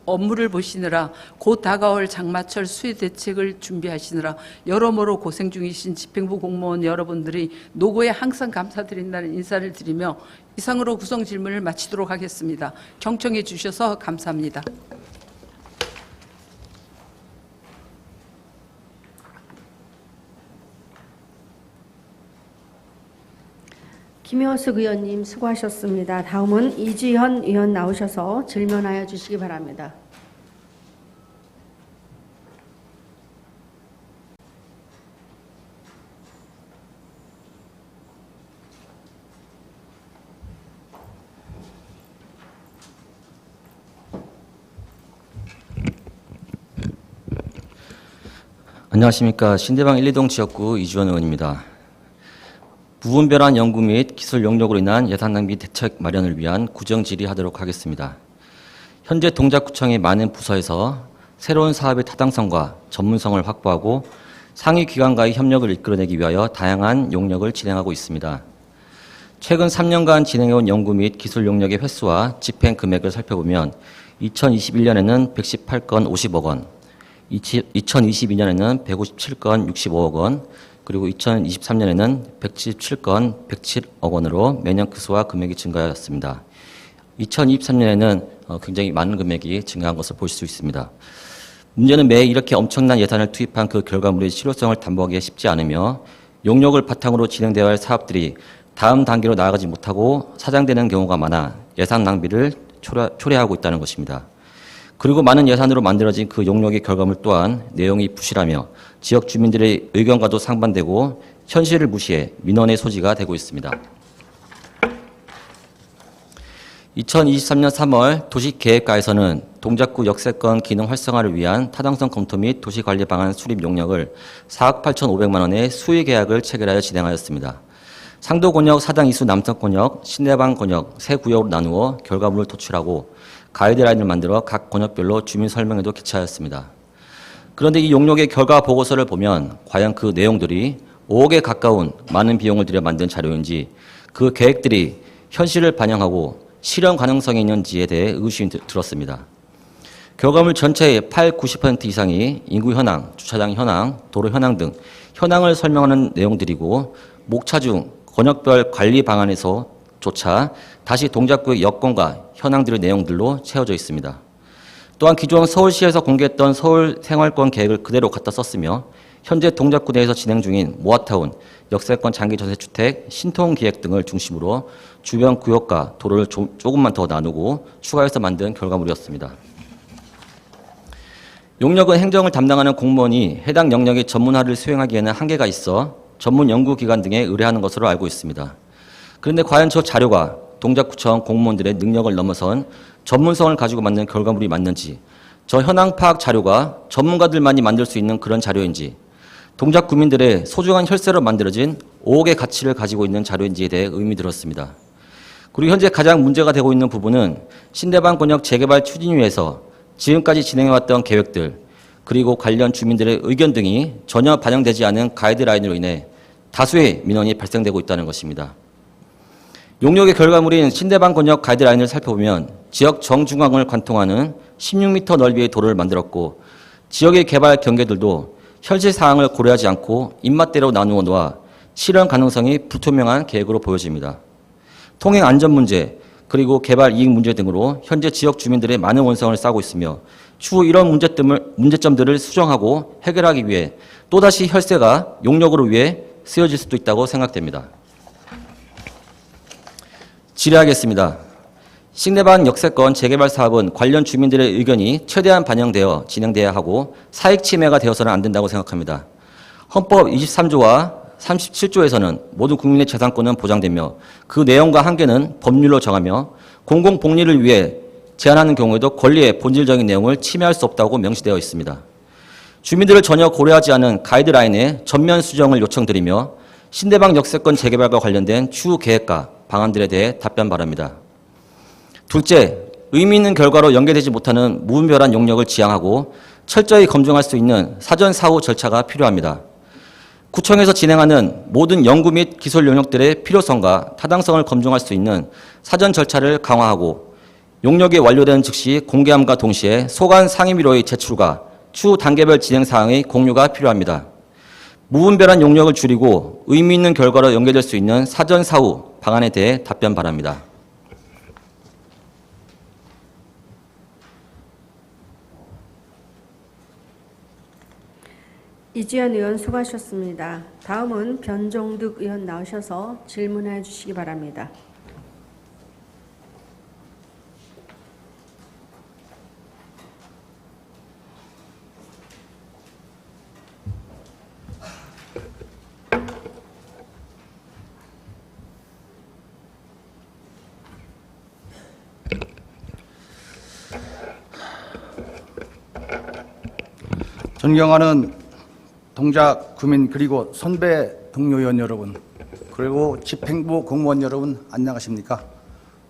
업무를 보시느라 곧 다가올 장마철 수해 대책을 준비하시느라 여러모로 고생 중이신 집행부 공무원 여러분들이 노고에 항상 감사드린다는 인사를 드리며 이상으로 구성 질문을 마치도록 하겠습니다. 경청해 주셔서 감사합니다. 김효숙 의원님 수고하셨습니다. 다음은 이지현 의원 나오셔서 질문하여 주시기 바랍니다. 안녕하십니까. 신대방 1, 2동 지역구 이주원 의원입니다. 무분별한 연구 및 기술 용역으로 인한 예산 낭비 대책 마련을 위한 구정 질의하도록 하겠습니다. 현재 동작구청의 많은 부서에서 새로운 사업의 타당성과 전문성을 확보하고 상위 기관과의 협력을 이끌어내기 위하여 다양한 용역을 진행하고 있습니다. 최근 3년간 진행해온 연구 및 기술 용역의 횟수와 집행 금액을 살펴보면 2021년에는 118건 50억 원, 2022년에는 157건 65억 원, 그리고 2023년에는 117건 107억 원으로 매년 그 수와 금액이 증가하였습니다. 2023년에는 굉장히 많은 금액이 증가한 것을 보실 수 있습니다. 문제는 매 이렇게 엄청난 예산을 투입한 그 결과물의 실효성을 담보하기가 쉽지 않으며 용역을 바탕으로 진행되어야 할 사업들이 다음 단계로 나아가지 못하고 사장되는 경우가 많아 예산 낭비를 초래하고 있다는 것입니다. 그리고 많은 예산으로 만들어진 그 용역의 결과물 또한 내용이 부실하며 지역 주민들의 의견과도 상반되고 현실을 무시해 민원의 소지가 되고 있습니다. 2023년 3월 도시계획과에서는 동작구 역세권 기능 활성화를 위한 타당성 검토 및 도시관리 방안 수립 용역을 4억 8,500만 원의 수의 계약을 체결하여 진행하였습니다. 상도권역, 사당이수, 남성권역, 신대방권역 세 구역으로 나누어 결과물을 도출하고 가이드라인을 만들어 각 권역별로 주민 설명회도 개최하였습니다. 그런데 이 용역의 결과 보고서를 보면 과연 그 내용들이 5억에 가까운 많은 비용을 들여 만든 자료인지 그 계획들이 현실을 반영하고 실현 가능성이 있는지에 대해 의구심이 들었습니다. 결과물 전체의 90% 이상이 인구 현황, 주차장 현황, 도로 현황 등 현황을 설명하는 내용들이고 목차 중 권역별 관리 방안에서조차 다시 동작구의 여건과 현황들의 내용들로 채워져 있습니다. 또한 기존 서울시에서 공개했던 서울 생활권 계획을 그대로 갖다 썼으며 현재 동작구 내에서 진행 중인 모아타운, 역세권 장기전세주택, 신통기획 등을 중심으로 주변 구역과 도로를 조금만 더 나누고 추가해서 만든 결과물이었습니다. 용역은 행정을 담당하는 공무원이 해당 영역의 전문화를 수행하기에는 한계가 있어 전문 연구기관 등에 의뢰하는 것으로 알고 있습니다. 그런데 과연 저 자료가 동작구청 공무원들의 능력을 넘어선 전문성을 가지고 만든 결과물이 맞는지, 저 현황 파악 자료가 전문가들만이 만들 수 있는 그런 자료인지, 동작 구민들의 소중한 혈세로 만들어진 5억의 가치를 가지고 있는 자료인지에 대해 의문이 들었습니다. 그리고 현재 가장 문제가 되고 있는 부분은 신대방 권역 재개발 추진위에서 지금까지 진행해왔던 계획들, 그리고 관련 주민들의 의견 등이 전혀 반영되지 않은 가이드라인으로 인해 다수의 민원이 발생되고 있다는 것입니다. 용역의 결과물인 신대방 권역 가이드라인을 살펴보면 지역 정중앙을 관통하는 16m 넓이의 도로를 만들었고, 지역의 개발 경계들도 현실 사항을 고려하지 않고 입맛대로 나누어 놓아 실현 가능성이 불투명한 계획으로 보여집니다. 통행 안전 문제, 그리고 개발 이익 문제 등으로 현재 지역 주민들의 많은 원성을 쌓고 있으며, 추후 이런 문제점들을 수정하고 해결하기 위해 또다시 혈세가 용역으로 위해 쓰여질 수도 있다고 생각됩니다. 질의하겠습니다. 신대방 역세권 재개발 사업은 관련 주민들의 의견이 최대한 반영되어 진행돼야 하고 사익 침해가 되어서는 안 된다고 생각합니다. 헌법 23조와 37조에서는 모든 국민의 재산권은 보장되며 그 내용과 한계는 법률로 정하며 공공복리를 위해 제한하는 경우에도 권리의 본질적인 내용을 침해할 수 없다고 명시되어 있습니다. 주민들을 전혀 고려하지 않은 가이드라인의 전면 수정을 요청드리며 신대방 역세권 재개발과 관련된 추후 계획과 방안들에 대해 답변 바랍니다. 둘째, 의미 있는 결과로 연계되지 못하는 무분별한 용역을 지양하고 철저히 검증할 수 있는 사전 사후 절차가 필요합니다. 구청에서 진행하는 모든 연구 및 기술 용역들의 필요성과 타당성을 검증할 수 있는 사전 절차를 강화하고 용역이 완료되는 즉시 공개함과 동시에 소관 상임위로의 제출과 추후 단계별 진행 사항의 공유가 필요합니다. 무분별한 용역을 줄이고 의미 있는 결과로 연계될 수 있는 사전 사후 방안에 대해 답변 바랍니다. 이지연 의원 수고하셨습니다. 다음은 변종득 의원 나오셔서 질문해 주시기 바랍니다. 존경하는 동작 구민 그리고 선배 동료 의원 여러분, 그리고 집행부 공무원 여러분, 안녕하십니까?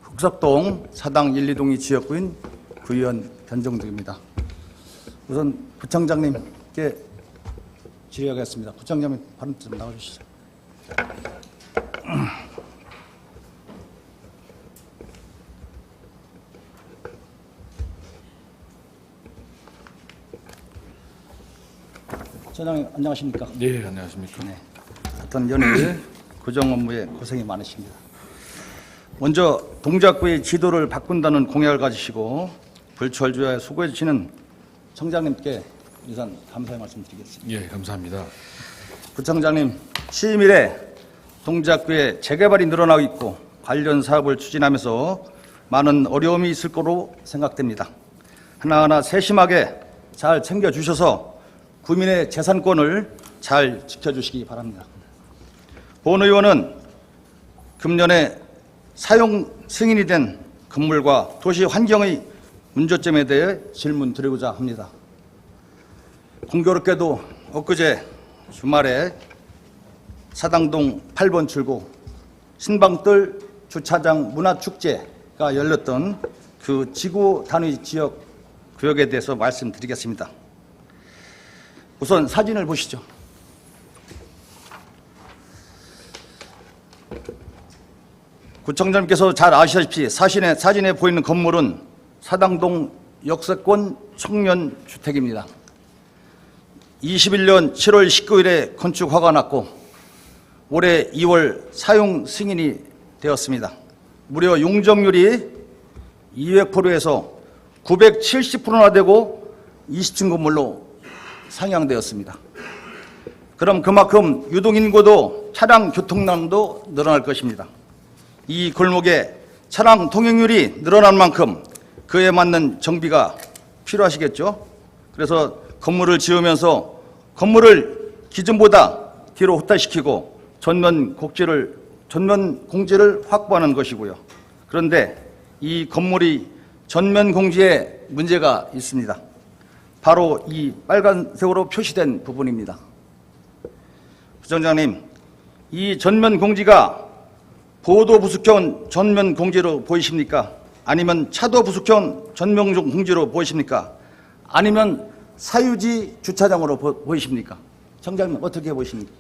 흑석동 사당 1, 2동이 지역구인 구의원 변종득입니다. 우선 부청장님께 질의하겠습니다. 부청장님 발언 좀 나와주시죠. 전장님 안녕하십니까? 네, 안녕하십니까? 네. 어떤 연일 구정 업무에 고생이 많으십니다. 먼저 동작구의 지도를 바꾼다는 공약을 가지시고 불철주야에 수고해 주시는 청장님께 우선 감사의 말씀드리겠습니다. 예, 감사합니다. 부청장님, 취임 이래 동작구의 재개발이 늘어나고 있고 관련 사업을 추진하면서 많은 어려움이 있을 거로 생각됩니다. 하나하나 세심하게 잘 챙겨주셔서 구민의 재산권을 잘 지켜주시기 바랍니다. 본 의원은 금년에 사용 승인이 된 건물과 도시 환경의 문제점에 대해 질문 드리고자 합니다. 공교롭게도 엊그제 주말에 사당동 8번 출구 신방뜰 주차장 문화축제가 열렸던 그 지구 단위 지역 구역에 대해서 말씀드리겠습니다. 우선 사진을 보시죠. 구청장님께서 잘 아시다시피 사진에 보이는 건물은 사당동 역세권 청년주택입니다. 21년 7월 19일에 건축 허가가 났고 올해 2월 사용 승인이 되었습니다. 무려 용적률이 200%에서 970%나 되고 20층 건물로 상향되었습니다. 그럼 그만큼 유동인구도 차량 교통량도 늘어날 것입니다. 이 골목에 차량 통행률이 늘어난 만큼 그에 맞는 정비가 필요하시겠죠. 그래서 건물을 지으면서 건물을 기존보다 뒤로 후퇴시키고 전면 공지를 확보하는 것이고요. 그런데 이 건물이 전면 공지에 문제가 있습니다. 바로 이 빨간색으로 표시된 부분입니다. 부총장님, 이 전면 공지가 보도 부숙형 전면 공지로 보이십니까? 아니면 차도 부숙형 전면 공지로 보이십니까? 아니면 사유지 주차장으로 보이십니까? 청장님 어떻게 보십니까?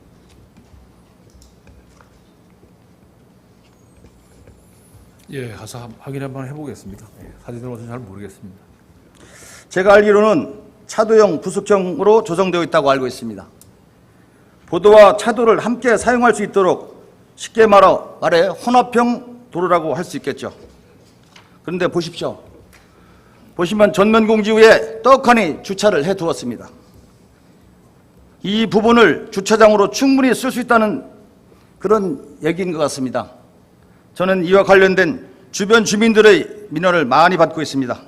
예, 가서 확인 한번 해보겠습니다. 예, 사진으로 봐서 잘 모르겠습니다. 제가 알기로는 차도형 부숙형으로 조성되어 있다고 알고 있습니다. 보도와 차도를 함께 사용할 수 있도록 쉽게 말해 혼합형 도로라고 할 수 있겠죠. 그런데 보십시오. 보시면 전면 공지 후에 떡하니 주차를 해두었습니다. 이 부분을 주차장으로 충분히 쓸 수 있다는 그런 얘기인 것 같습니다. 저는 이와 관련된 주변 주민들의 민원을 많이 받고 있습니다.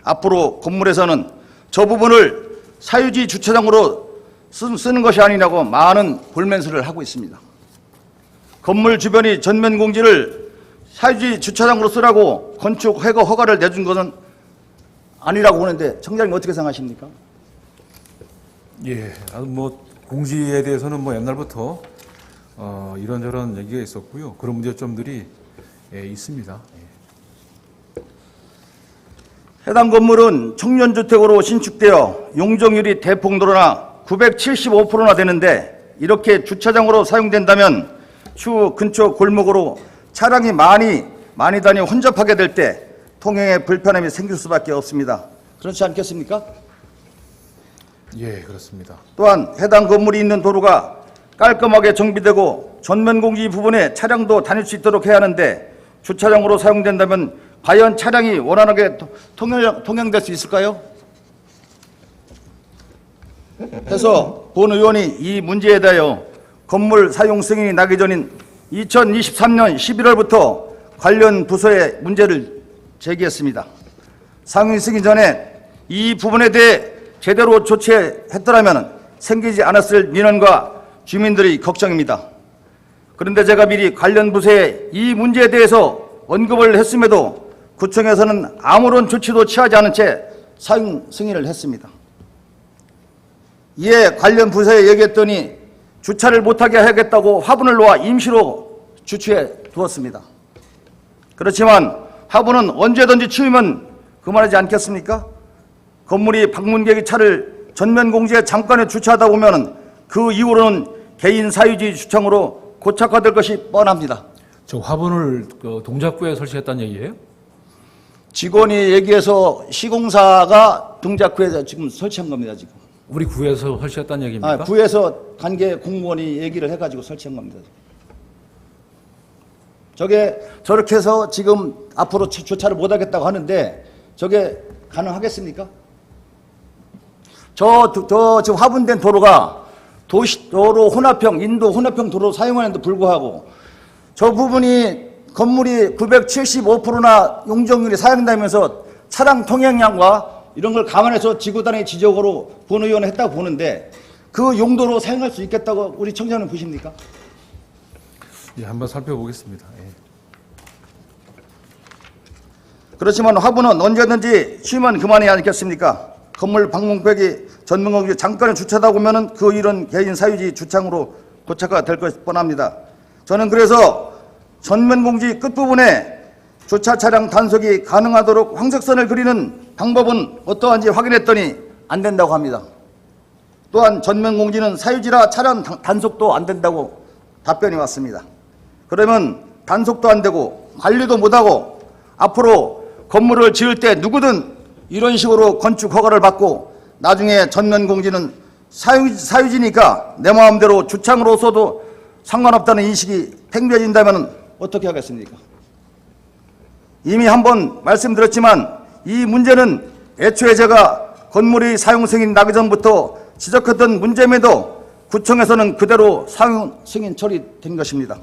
앞으로 건물에서는 저 부분을 사유지 주차장으로 쓰는 것이 아니냐고 많은 볼멘스를 하고 있습니다. 건물 주변이 전면 공지를 사유지 주차장으로 쓰라고 건축 허가를 내준 것은 아니라고 보는데 청장님 어떻게 생각하십니까? 예, 뭐 공지에 대해서는 뭐 옛날부터 이런저런 얘기가 있었고요. 그런 문제점들이 있습니다. 해당 건물은 청년주택으로 신축되어 용적률이 대폭 늘어나 975%나 되는데 이렇게 주차장으로 사용된다면 추후 근처 골목으로 차량이 많이 다니 혼잡하게 될 때 통행에 불편함이 생길 수밖에 없습니다. 그렇지 않겠습니까? 예, 그렇습니다. 또한 해당 건물이 있는 도로가 깔끔하게 정비되고 전면 공지 부분에 차량도 다닐 수 있도록 해야 하는데 주차장으로 사용된다면 과연 차량이 원활하게 통행될 수 있을까요? 해서 본 의원이 이 문제에 대하여 건물 사용 승인이 나기 전인 2023년 11월부터 관련 부서에 문제를 제기했습니다. 상임 승인 전에 이 부분에 대해 제대로 조치했더라면 생기지 않았을 민원과 주민들의 걱정입니다. 그런데 제가 미리 관련 부서에 이 문제에 대해서 언급을 했음에도 구청에서는 아무런 조치도 취하지 않은 채 사용 승인을 했습니다. 이에 관련 부서에 얘기했더니 주차를 못하게 하겠다고 화분을 놓아 임시로 주차해 두었습니다. 그렇지만 화분은 언제든지 치우면 그만하지 않겠습니까? 건물이 방문객이 차를 전면 공지에 잠깐에 주차하다 보면 그 이후로는 개인 사유지 주차장으로 고착화될 것이 뻔합니다. 저 화분을 동작구에 설치했다는 얘기예요? 직원이 얘기해서 시공사가 동작구에 지금 설치한 겁니다. 지금. 우리 구에서 설치했다는 얘기입니까? 구에서 관계 공무원이 얘기를 해가지고 설치한 겁니다. 저게 저렇게 해서 지금 앞으로 주차를 못하겠다고 하는데 저게 가능하겠습니까? 저 지금 화분된 도로가 도로 혼합형, 인도 혼합형 도로 사용하는데 불구하고 저 부분이 건물이 975%나 용적률이 사용되면서 차량 통행량과 이런 걸 감안해서 지구단위 지적으로 본 의원은 했다고 보는데 그 용도로 사용할 수 있겠다고 우리 청장님 보십니까? 예, 한번 살펴보겠습니다. 예. 그렇지만 화분은 언제든지 쉬면 그만이 아니겠습니까? 건물 방문객이 전문공지 잠깐 주차하다 보면은 그 일은 개인 사유지 주차장으로 고착화 될 것이 뻔합니다. 저는 그래서 전면 공지 끝부분에 주차 차량 단속이 가능하도록 황색선을 그리는 방법은 어떠한지 확인했더니 안 된다고 합니다. 또한 전면 공지는 사유지라 차량 단속도 안 된다고 답변이 왔습니다. 그러면 단속도 안 되고 관리도 못하고 앞으로 건물을 지을 때 누구든 이런 식으로 건축 허가를 받고 나중에 전면 공지는 사유지니까 내 마음대로 주차장으로 써도 상관없다는 인식이 팽배해진다면 어떻게 하겠습니까? 이미 한번 말씀드렸지만 이 문제는 애초에 제가 건물의 사용 승인 나기 전부터 지적했던 문제임에도 구청에서는 그대로 사용 승인 처리된 것입니다.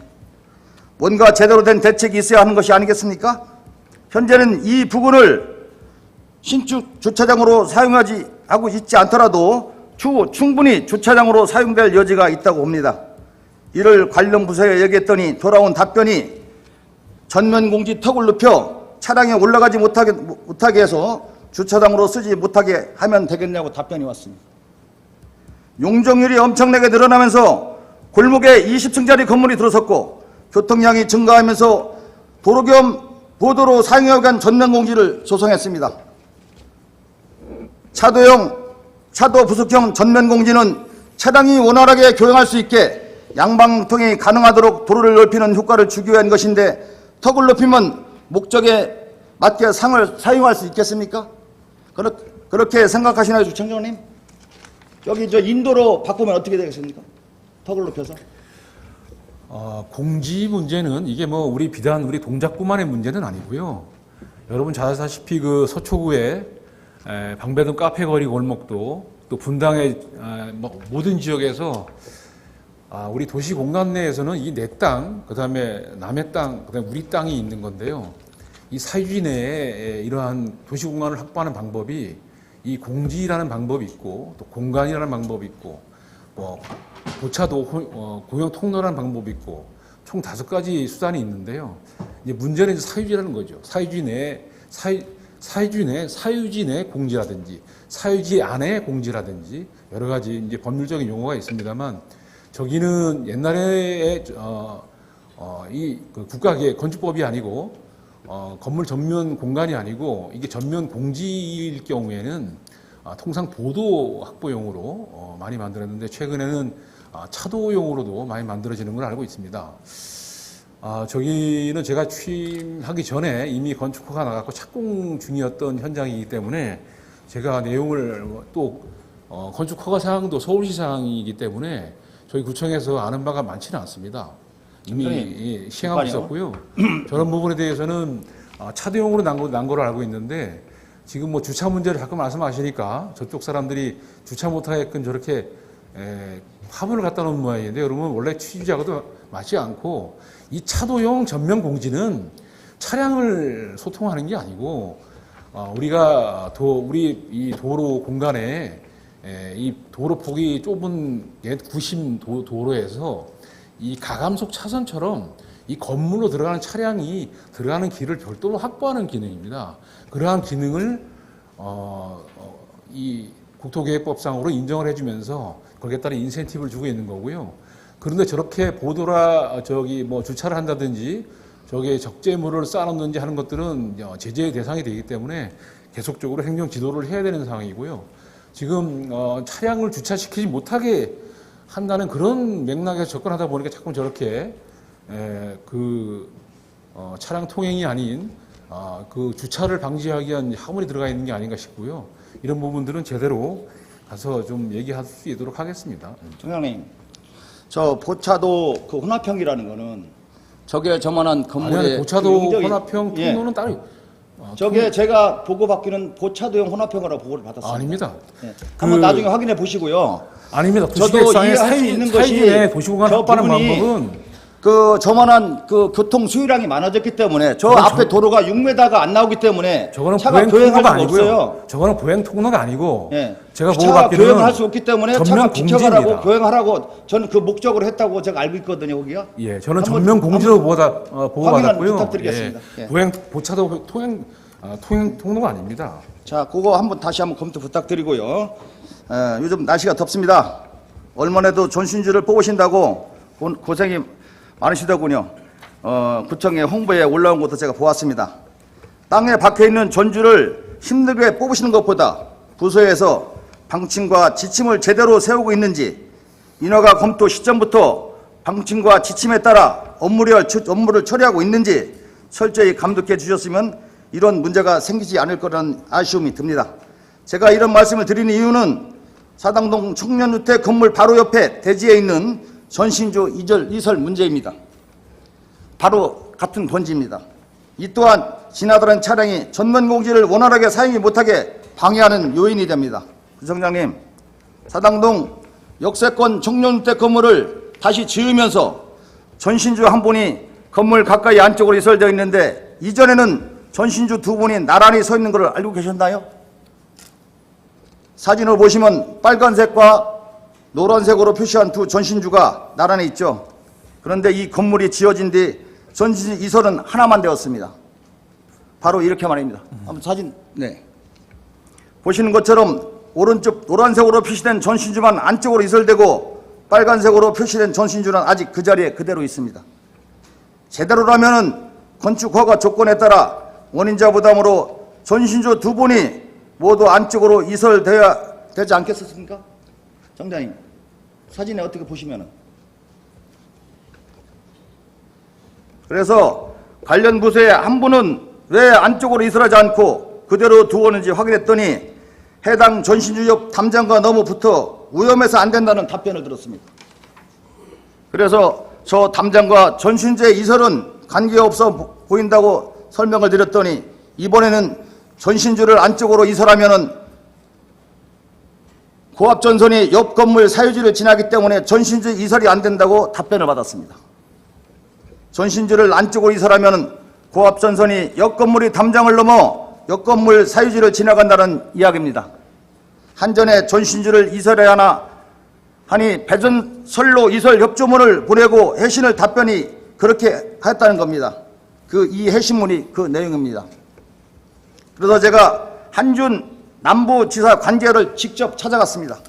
뭔가 제대로 된 대책이 있어야 하는 것이 아니겠습니까? 현재는 이 부분을 신축 주차장으로 사용하지 하고 있지 않더라도 추후 충분히 주차장으로 사용될 여지가 있다고 봅니다. 이를 관련 부서에 얘기했더니 돌아온 답변이 전면 공지 턱을 높여 차량에 올라가지 못하게 해서 주차장으로 쓰지 못하게 하면 되겠냐고 답변이 왔습니다. 용적률이 엄청나게 늘어나면서 골목에 20층짜리 건물이 들어섰고 교통량이 증가하면서 도로 겸 보도로 사용하기 위한 전면 공지를 조성했습니다. 차도 부속형 전면 공지는 차량이 원활하게 교행할 수 있게 양방통행이 가능하도록 도로를 넓히는 효과를 주기 위한 것인데 턱을 높이면 목적에 맞게 상을 사용할 수 있겠습니까? 그렇게 생각하시나요, 주청장님? 여기 저 인도로 바꾸면 어떻게 되겠습니까? 턱을 높여서? 공지 문제는 이게 뭐 우리 비단 우리 동작구만의 문제는 아니고요. 여러분 잘 아시다시피 그 서초구에 방배동 카페거리 골목도 또 분당의 모든 지역에서 우리 도시 공간 내에서는 이 내 땅, 그다음에 남의 땅, 그다음에 우리 땅이 있는 건데요. 이 사유지 내에 이러한 도시 공간을 확보하는 방법이 이 공지라는 방법이 있고 또 공간이라는 방법이 있고 뭐 보차도 공영 통로라는 방법이 있고 총 5가지 수단이 있는데요. 이제 문제는 이제 사유지라는 거죠. 사유지 내 공지라든지 사유지 안에 공지라든지 여러 가지 이제 법률적인 용어가 있습니다만 저기는 옛날에 이 국가계 건축법이 아니고 건물 전면 공간이 아니고 이게 전면 공지일 경우에는 통상 보도 확보용으로 많이 만들었는데 최근에는 차도용으로도 많이 만들어지는 걸 알고 있습니다. 저기는 제가 취임하기 전에 이미 건축허가 나갔고 착공 중이었던 현장이기 때문에 제가 내용을 또 건축허가 사항도 서울시 사항이기 때문에 저희 구청에서 아는 바가 많지는 않습니다. 이미 시행하고 있었고요. 저런 부분에 대해서는 차도용으로 난 거로 알고 있는데 지금 뭐 주차 문제를 자꾸 말씀하시니까 저쪽 사람들이 주차 못하게끔 저렇게 화분을 갖다 놓은 모양인데 여러분 원래 취지하고도 맞지 않고 이 차도용 전면 공지는 차량을 소통하는 게 아니고 우리가 우리 이 도로 공간에 이 도로 폭이 좁은 구심 도로에서 이 가감속 차선처럼 이 건물로 들어가는 차량이 들어가는 길을 별도로 확보하는 기능입니다. 그러한 기능을 이 국토계획법상으로 인정을 해주면서 거기에 따른 인센티브를 주고 있는 거고요. 그런데 저렇게 보도라 뭐 주차를 한다든지 저기에 적재물을 쌓아놓는지 하는 것들은 제재의 대상이 되기 때문에 계속적으로 행정 지도를 해야 되는 상황이고요. 지금 차량을 주차시키지 못하게 한다는 그런 맥락에서 접근하다 보니까 자꾸 저렇게 차량 통행이 아닌 그 주차를 방지하기 위한 화물이 들어가 있는 게 아닌가 싶고요. 이런 부분들은 제대로 가서 좀 얘기할 수 있도록 하겠습니다. 총장님, 저 보차도 그 혼합형이라는 거는 저게 저만한 건물에 아니, 보차도 혼합형 예. 통로는 따로 저게 제가 보고받기는 보차도형 혼합형이라고 보고를 받았습니다. 아닙니다. 예. 한번 나중에 확인해 보시고요. 아닙니다. 저도 도시계획상의 이해할 수 있는 것이 사이즈의 도시공간 저 확보하는 부분이 방법은 저만한 교통 수요량이 많아졌기 때문에 저 앞에 도로가 6m가 안 나오기 때문에 저거는 차가 보행 교행할 통로가 수가 아니고요. 없어요. 저거는 보행 통로가 아니고 예. 제가 차가 보고받기로는 교행할 수 없기 때문에 차가 전면 비켜가라고 공지입니다. 교행하라고 저는 그 목적으로 했다고 제가 알고 있거든요. 거기가. 예, 저는 한번- 전면 공지로 확인 보고받았고요. 부탁드리겠습니다. 예. 보차도 통행 통로가 아닙니다. 자, 그거 다시 한번 검토 부탁드리고요. 요즘 날씨가 덥습니다. 얼마나도 전신주를 뽑으신다고 고생이 많으시더군요. 구청의 홍보에 올라온 것도 제가 보았습니다. 땅에 박혀있는 전주를 힘들게 뽑으시는 것보다 부서에서 방침과 지침을 제대로 세우고 있는지 인허가 검토 시점부터 방침과 지침에 따라 업무를 처리하고 있는지 철저히 감독해 주셨으면 이런 문제가 생기지 않을 거라는 아쉬움이 듭니다. 제가 이런 말씀을 드리는 이유는 사당동 청년주택 건물 바로 옆에 대지에 있는 전신주 이설 문제입니다. 바로 같은 본지입니다. 이 또한 지나가는 차량이 전면 공지를 원활하게 사용이 못하게 방해하는 요인이 됩니다. 부청장님, 사당동 역세권 청년주택 건물을 다시 지으면서 전신주 한 분이 건물 가까이 안쪽으로 이설되어 있는데 이전에는 전신주 두 분이 나란히 서 있는 걸 알고 계셨나요? 사진을 보시면 빨간색과 노란색으로 표시한 두 전신주가 나란히 있죠. 그런데 이 건물이 지어진 뒤 전신주 이설은 하나만 되었습니다. 바로 이렇게 말입니다. 한번 사진, 네. 보시는 것처럼 오른쪽 노란색으로 표시된 전신주만 안쪽으로 이설되고 빨간색으로 표시된 전신주는 아직 그 자리에 그대로 있습니다. 제대로라면은 건축 허가 조건에 따라 원인자 부담으로 전신주 두 분이 모두 안쪽으로 이설되어야 되지 않겠습니까? 정장님, 사진에 어떻게 보시면은. 그래서 관련 부서의 한 분은 왜 안쪽으로 이설하지 않고 그대로 두었는지 확인했더니 해당 전신주 옆 담장과 너무 붙어 위험해서 안 된다는 답변을 들었습니다. 그래서 저 담장과 전신주의 이설은 관계없어 보인다고 설명을 드렸더니 이번에는 전신주를 안쪽으로 이설하면은 고압전선이 옆 건물 사유지를 지나기 때문에 전신주 이설이 안 된다고 답변을 받았습니다. 전신주를 안쪽으로 이설하면은 고압전선이 옆 건물이 담장을 넘어 옆 건물 사유지를 지나간다는 이야기입니다. 한전에 전신주를 이설해야 하나 하니 배전설로 이설 협조문을 보내고 해신을 답변이 그렇게 했다는 겁니다. 이 해신문이 그 내용입니다. 그래서 제가 한준 남부지사 관계를 직접 찾아갔습니다.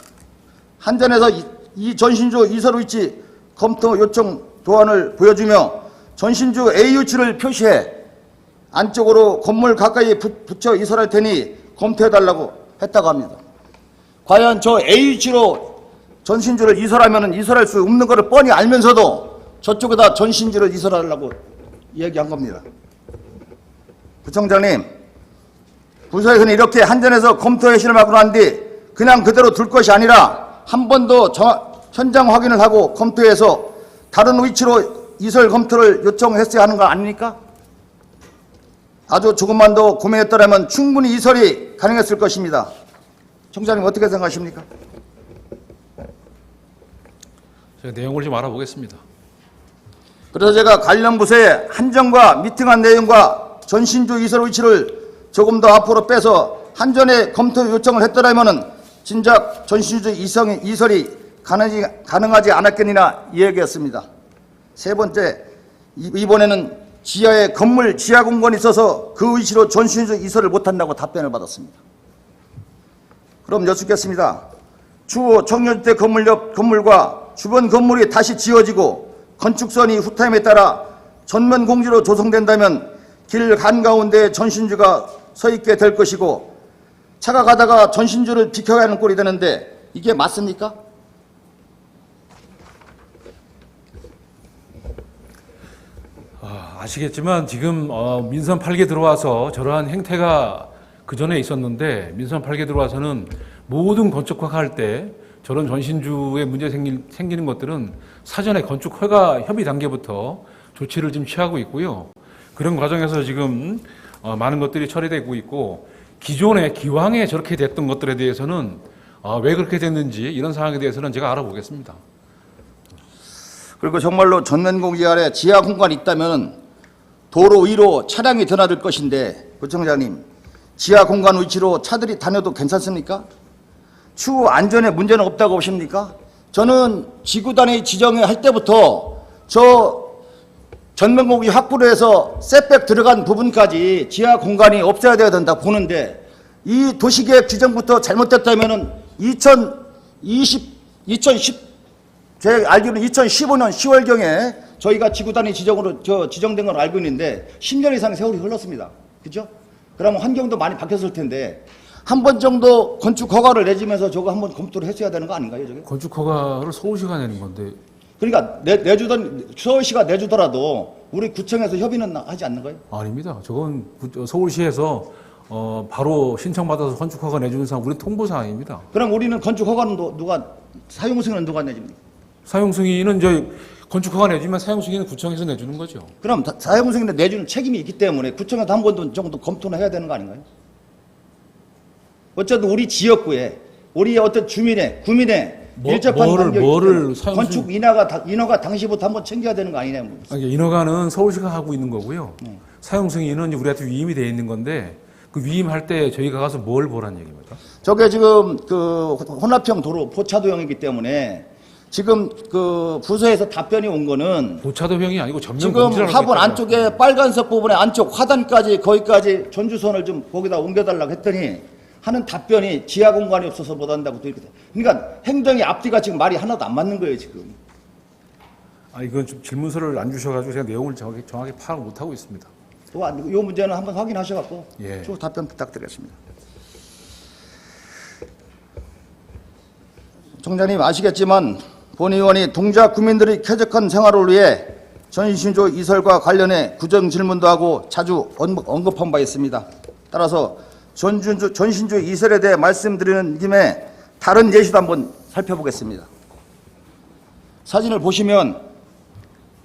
한전에서 이 전신주 이설 위치 검토 요청 도안을 보여주며 전신주 A위치를 표시해 안쪽으로 건물 가까이 붙여 이설할 테니 검토해달라고 했다고 합니다. 과연 저 A위치로 전신주를 이설하면 이설할 수 없는 것을 뻔히 알면서도 저쪽에다 전신주를 이설하려고 얘기한 겁니다. 부청장님, 부서에서는 이렇게 한전에서 검토 해신을 받고 난 뒤 그냥 그대로 둘 것이 아니라 한 번 더 현장 확인을 하고 검토해서 다른 위치로 이설 검토를 요청했어야 하는 거 아닙니까? 아주 조금만 더 고민했더라면 충분히 이설이 가능했을 것입니다. 청장님 어떻게 생각하십니까? 제가 내용을 좀 알아보겠습니다. 그래서 제가 관련 부서에 한전과 미팅한 내용과 전신주 이설 위치를 조금 더 앞으로 빼서 한전에 검토 요청을 했더라면 진작 전신주 이설이 가능하지 않았겠느냐 이 얘기였습니다. 세 번째, 이번에는 지하에 건물 지하 공간이 있어서 그 위치로 전신주 이설을 못한다고 답변을 받았습니다. 그럼 여쭙겠습니다. 추후 청년주택 건물 옆 건물과 주변 건물이 다시 지어지고 건축선이 후타임에 따라 전면 공지로 조성된다면 길 한가운데에 전신주가 서 있게 될 것이고 차가 가다가 전신주를 비켜야 하는 꼴이 되는데 이게 맞습니까? 아시겠지만 지금 민선 8개 들어와서 저러한 행태가 그 전에 있었는데 민선 8개 들어와서는 모든 건축허가 할 때 저런 전신주에 문제 생기는 것들은 사전에 건축 허가 협의 단계부터 조치를 지금 취하고 있고요. 그런 과정에서 지금 많은 것들이 처리되고 있고 기존에 기왕에 저렇게 됐던 것들에 대해서는 왜 그렇게 됐는지 이런 상황에 대해서는 제가 알아보겠습니다. 그리고 정말로 전면 공지 아래 지하 공간이 있다면 도로 위로 차량이 드나들 것인데 부청장님, 지하 공간 위치로 차들이 다녀도 괜찮습니까? 추후 안전에 문제는 없다고 보십니까? 저는 지구단위 지정할 때부터 저 전면 공기 확보를 해서 셋백 들어간 부분까지 지하 공간이 없어야 돼야 된다 보는데 이 도시계획 지정부터 잘못됐다면은 2010 제 알기로는 2015년 10월경에 저희가 지구단위 지정으로 지정된 걸 알고 있는데 10년 이상의 세월이 흘렀습니다. 그죠? 그러면 환경도 많이 바뀌었을 텐데 한 번 정도 건축 허가를 내주면서 저거 한번 검토를 했어야 되는 거 아닌가요, 저게? 건축 허가를 서울시가 내는 건데. 그러니까 내주던 서울시가 내주더라도 우리 구청에서 협의는 하지 않는 거예요? 아닙니다. 저건 서울시에서 바로 신청받아서 건축 허가 내주는 사항 우리 통보 사항입니다. 그럼 우리는 건축 허가는 누가 사용 승인은 누가 내줍니까? 사용 승인은 저희 건축 허가 내주면 사용 승인은 구청에서 내주는 거죠. 그럼 사용 승인 내주는 책임이 있기 때문에 구청에서 한 번 정도 검토는 해야 되는 거 아닌가요? 어쨌든 우리 지역구에 우리 어떤 구민의 밀접한 관계를 건축 인허가 당시부터 한번 챙겨야 되는 거 아니냐는 겁니다. 인허가는 서울시가 하고 있는 거고요. 사용 승인은 우리한테 위임이 되어 있는 건데 그 위임할 때 저희가 가서 뭘 보란 얘기입니까? 저게 지금 그 혼합형 도로 포차도형이기 때문에 지금 그 부서에서 답변이 온 거는 도차도형이 아니고 전면 지금 공지라고 화분 했다고요. 안쪽에 빨간색 부분에 안쪽 하단까지 거기까지 전주선을 좀 거기다 옮겨달라고 했더니 하는 답변이 지하 공간이 없어서 못 한다고 또 이렇게 돼. 그러니까 행정의 앞뒤가 지금 말이 하나도 안 맞는 거예요 지금. 아, 이건 좀 질문서를 안 주셔가지고 제가 내용을 정확히 파악을 못 하고 있습니다. 또 이 문제는 한번 확인하셔갖고 예. 추후 답변 부탁드리겠습니다. 총장님 아시겠지만 본 의원이 동작 구민들의 쾌적한 생활을 위해 전신조 이설과 관련해 구정 질문도 하고 자주 언급한 바 있습니다. 따라서 전신조 이설에 대해 말씀드리는 김에 다른 예시도 한번 살펴보겠습니다. 사진을 보시면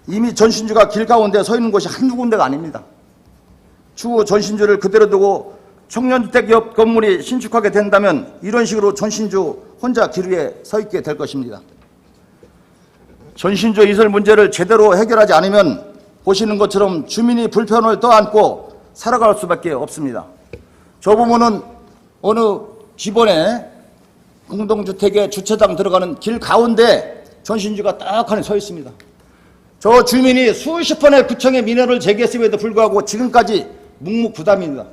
이미 전신주가 길 가운데 서 있는 곳이 한두 군데가 아닙니다. 추후 전신주를 그대로 두고 청년주택 옆 건물이 신축하게 된다면 이런 식으로 전신주 혼자 길 위에 서 있게 될 것입니다. 전신주 이설 문제를 제대로 해결하지 않으면 보시는 것처럼 주민이 불편을 떠안고 살아갈 수밖에 없습니다. 저 부분은 어느 기본에 공동주택에 주차장 들어가는 길 가운데 전신주가 딱하니 서 있습니다. 저 주민이 수십 번의 구청에 민원을 제기했음에도 불구하고 지금까지 묵묵부담입니다.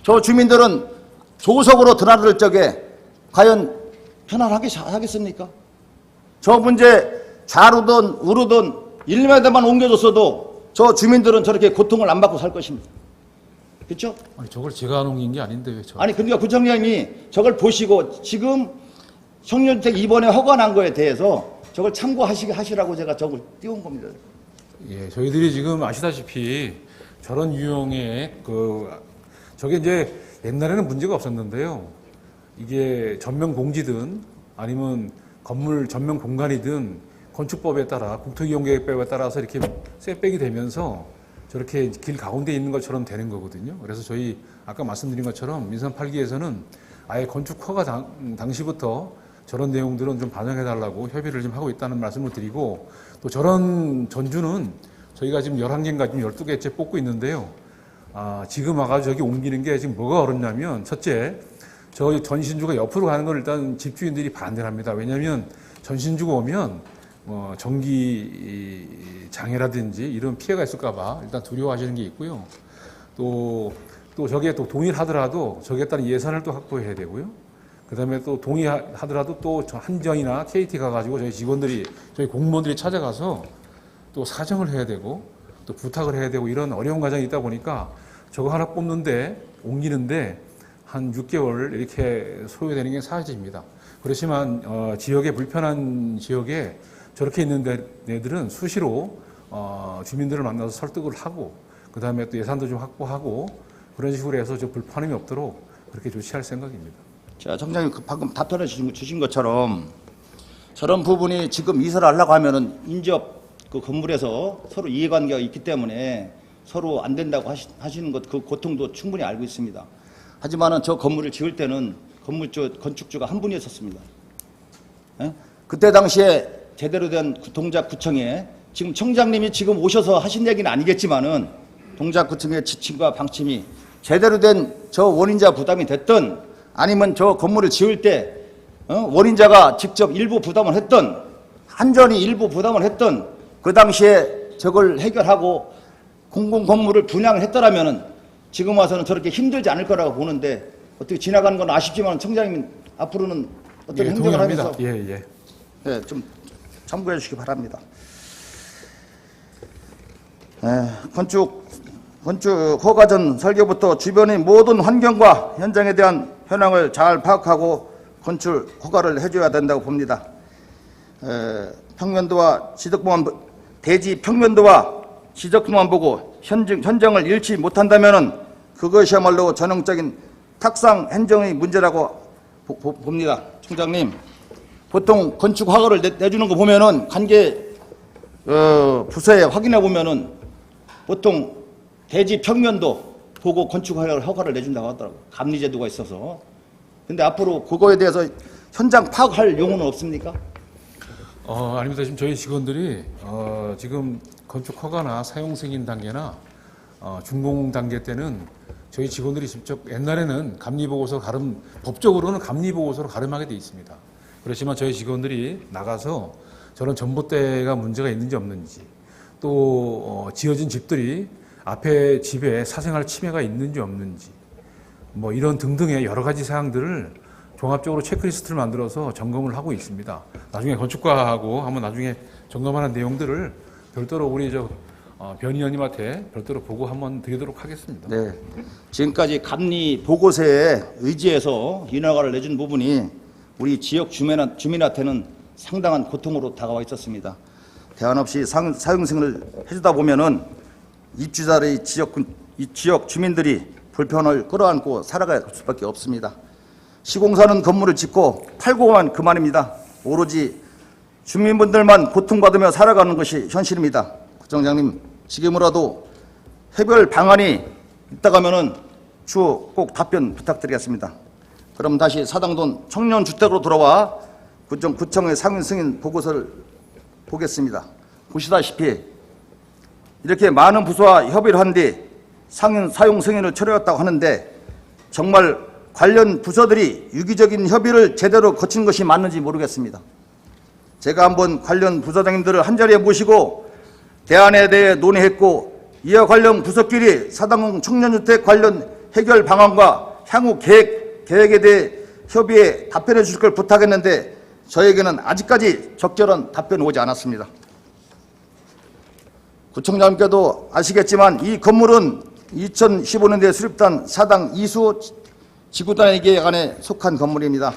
저 주민들은 조석으로 드나들 적에 과연 편안하게 하겠습니까? 저 문제 좌로든 우로든 1m만 옮겨줬어도 저 주민들은 저렇게 고통을 안 받고 살 것입니다. 그렇죠? 아니, 저걸 제가 옮긴 게 아닌데 왜 저? 아니 그러니까 구청장님이 저걸 보시고 지금 청년주택 이번에 허가난 거에 대해서 저걸 참고하시라고 제가 저걸 띄운 겁니다. 예, 저희들이 지금 아시다시피 저런 유형의 저게 이제 옛날에는 문제가 없었는데요. 이게 전면 공지든 아니면 건물 전면 공간이든 건축법에 따라 국토이용계획법에 따라서 이렇게 셋백이 되면서 저렇게 길 가운데 있는 것처럼 되는 거거든요. 그래서 저희 아까 말씀드린 것처럼 민선 8기에서는 아예 건축 허가 당시부터 저런 내용들은 좀 반영해달라고 협의를 좀 하고 있다는 말씀을 드리고, 또 저런 전주는 저희가 지금 11개인가 지금 12개째 뽑고 있는데요. 지금 와가지고 저기 옮기는 게 지금 뭐가 어렵냐면, 첫째, 저 전신주가 옆으로 가는 걸 일단 집주인들이 반대를 합니다. 왜냐하면 전신주가 오면 전기 장애라든지 이런 피해가 있을까봐 일단 두려워하시는 게 있고요. 또 저게 또 동의를 하더라도 저기에 따른 예산을 또 확보해야 되고요. 그 다음에 또 동의하더라도 또 한전이나 KT 가가지고 저희 직원들이, 저희 공무원들이 찾아가서 또 사정을 해야 되고 또 부탁을 해야 되고 이런 어려운 과정이 있다 보니까 저거 하나 뽑는데, 옮기는데 한 6개월 이렇게 소요되는 게 사실입니다. 그렇지만 지역에 불편한 지역에 저렇게 있는 데들은 수시로 주민들을 만나서 설득을 하고 그 다음에 또 예산도 좀 확보하고 그런 식으로 해서 좀 불편함이 없도록 그렇게 조치할 생각입니다. 자, 청장님 방금 답변해 주신 것처럼 저런 부분이 지금 이설하려고 하면은 인접 그 건물에서 서로 이해관계가 있기 때문에 서로 안 된다고 하시는 것, 그 고통도 충분히 알고 있습니다. 하지만은 저 건물을 지을 때는 건축주가 한 분이었었습니다. 예? 그때 당시에 제대로 된 동작구청에 지금 청장님이 지금 오셔서 하신 얘기는 아니겠지만은 동작구청의 지침과 방침이 제대로 된 저 원인자 부담이 됐던, 아니면 저 건물을 지을 때 원인자가 직접 일부 부담을 했던, 한전이 일부 부담을 했던, 그 당시에 저걸 해결하고 공공건물을 분양을 했더라면은 지금 와서는 저렇게 힘들지 않을 거라고 보는데, 어떻게 지나가는 건 아쉽지만 청장님 앞으로는 어떤 행정을 하면서 좀 참고해 주시기 바랍니다. 건축 허가 전 설계부터 주변의 모든 환경과 현장에 대한 현황을 잘 파악하고 건축 허가를 해줘야 된다고 봅니다. 평면도와 지적부만, 대지 평면도와 지적부만 보고 현장을 잃지 못한다면은 그것이야말로 전형적인 탁상 행정의 문제라고 봅니다. 총장님, 보통 건축 허가를 내주는 거 보면은 관계 부서에 확인해 보면은 보통 대지 평면도 보고 건축 허가를 내준다고 하더라고요. 감리제도가 있어서. 근데 앞으로 그거에 대해서 현장 파악할 용어는 없습니까? 아닙니다. 지금 저희 직원들이 지금 건축 허가나 사용 승인 단계나 준공 단계 때는 저희 직원들이 직접, 옛날에는 감리보고서 법적으로는 감리보고서로 가름하게 돼 있습니다. 그렇지만 저희 직원들이 나가서 저런 전봇대가 문제가 있는지 없는지, 또 지어진 집들이 앞에 집에 사생활 침해가 있는지 없는지, 뭐 이런 등등의 여러 가지 사항들을 종합적으로 체크리스트를 만들어서 점검을 하고 있습니다. 나중에 건축과하고 한번 나중에 점검하는 내용들을 별도로 우리 변 의원님한테 별도로 보고 한번 드리도록 하겠습니다. 네. 지금까지 감리 보고서에 의지해서 인허가를 내준 부분이 우리 지역 주민한테는 상당한 고통으로 다가와 있었습니다. 대안 없이 사용승인을 해주다 보면은 입주자의 이 지역 주민들이 불편을 끌어안고 살아갈 수밖에 없습니다. 시공사는 건물을 짓고 팔고만 그만입니다. 오로지 주민분들만 고통받으며 살아가는 것이 현실입니다. 국정장님, 지금이라도 해결 방안이 있다가면은 추후 꼭 답변 부탁드리겠습니다. 그럼 다시 사당동 청년주택으로 돌아와 구청의 상임 승인 보고서를 보겠습니다. 보시다시피 이렇게 많은 부서와 협의를 한 뒤 사용 승인을 처리했다고 하는데 정말 관련 부서들이 유기적인 협의를 제대로 거친 것이 맞는지 모르겠습니다. 제가 한번 관련 부서장님들을 한자리에 모시고 대안에 대해 논의했고, 이와 관련 부서끼리 사당동 청년주택 관련 해결 방안과 향후 계획에 대해 협의에 답변해 주실 걸 부탁했는데 저에게는 아직까지 적절한 답변이 오지 않았습니다. 구청장님께도 아시겠지만 이 건물은 2015년도에 수립된 사당 이수 지구단위 계획 안에 속한 건물입니다.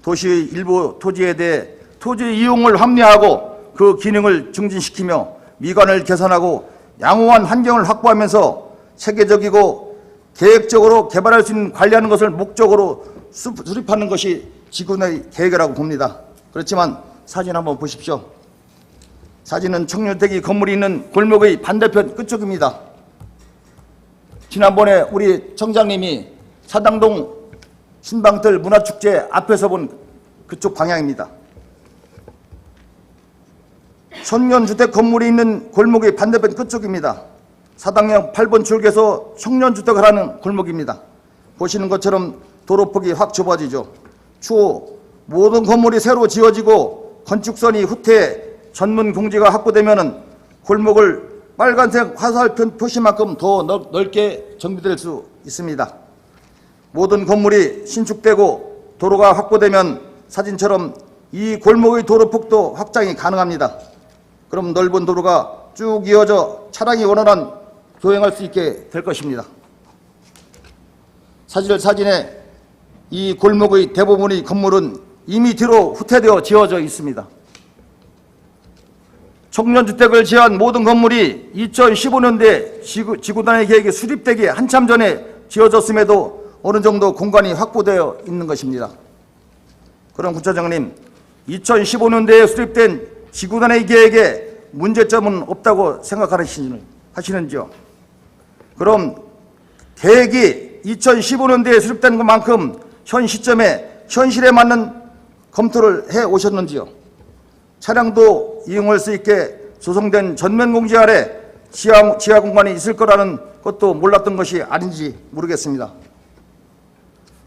도시의 일부 토지에 대해 토지 이용을 합리화하고 그 기능을 증진시키며 미관을 개선하고 양호한 환경을 확보하면서 체계적이고 계획적으로 개발할 수 있는 관리하는 것을 목적으로 수립하는 것이 지구단위 계획이라고 봅니다. 그렇지만 사진 한번 보십시오. 사진은 청년주택이 건물이 있는 골목의 반대편 끝쪽입니다. 지난번에 우리 청장님이 사당동 신방틀 문화축제 앞에서 본 그쪽 방향입니다. 청년주택 건물이 있는 골목의 반대편 끝쪽입니다. 사당역 8번 출구에서 청년주택을 하는 골목입니다. 보시는 것처럼 도로폭이 확 좁아지죠. 추후 모든 건물이 새로 지어지고 건축선이 후퇴 전문 공지가 확보되면 골목을 빨간색 화살표 표시만큼 더 넓게 정비될 수 있습니다. 모든 건물이 신축되고 도로가 확보되면 사진처럼 이 골목의 도로폭도 확장이 가능합니다. 그럼 넓은 도로가 쭉 이어져 차량이 원활한 교행할 수 있게 될 것입니다. 사진에 이 골목의 대부분의 건물은 이미 뒤로 후퇴되어 지어져 있습니다. 청년주택을 제한 모든 건물이 2015년도에 지구단위 계획이 수립되기 한참 전에 지어졌음에도 어느 정도 공간이 확보되어 있는 것입니다. 그럼 구청장님, 2015년도에 수립된 지구단위 계획에 문제점은 없다고 생각하시는지요? 그럼 계획이 2015년도에 수립된 것만큼 현 시점에 현실에 맞는 검토를 해 오셨는지요? 차량도 이용할 수 있게 조성된 전면 공지 아래 지하 공간이 있을 거라는 것도 몰랐던 것이 아닌지 모르겠습니다.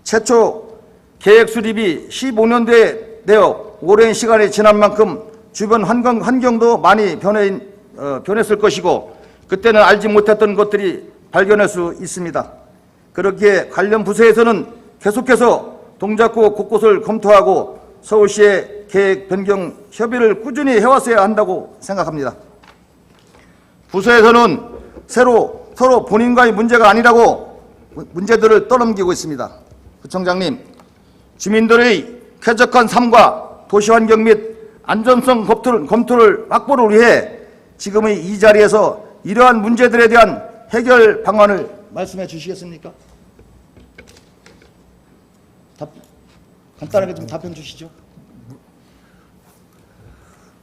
최초 계획 수립이 15년도에 되어 오랜 시간이 지난 만큼 주변 환경도 많이 변했을 것이고 그때는 알지 못했던 것들이 발견할 수 있습니다. 그렇기에 관련 부서에서는 계속해서 동작구 곳곳을 검토하고 서울시의 계획 변경 협의를 꾸준히 해왔어야 한다고 생각합니다. 부서에서는 서로 본인과의 문제가 아니라고 문제들을 떠넘기고 있습니다. 구청장님, 주민들의 쾌적한 삶과 도시환경 및 안전성 검토를 확보를 위해 지금의 이 자리에서 이러한 문제들에 대한 해결 방안을 말씀해 주시겠습니까? 간단하게 좀 답변 주시죠.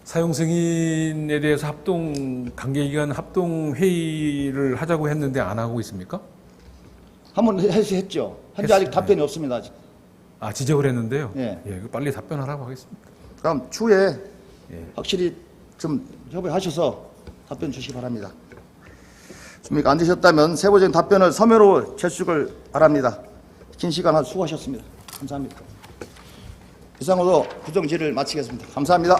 사용 승인에 대해서 관계기관 합동 회의를 하자고 했는데 안 하고 있습니까? 한번 했죠. 현재 아직 답변이 없습니다. 아직. 지적을 했는데요. 예. 빨리 답변하라고 하겠습니다. 그럼 추후에 확실히 좀 협의하셔서 답변 주시기 바랍니다. 준비가 안 되셨다면 세부적인 답변을 서면으로 제출을 바랍니다. 긴 시간 수고하셨습니다. 감사합니다. 이상으로 구정 질의를 마치겠습니다. 감사합니다.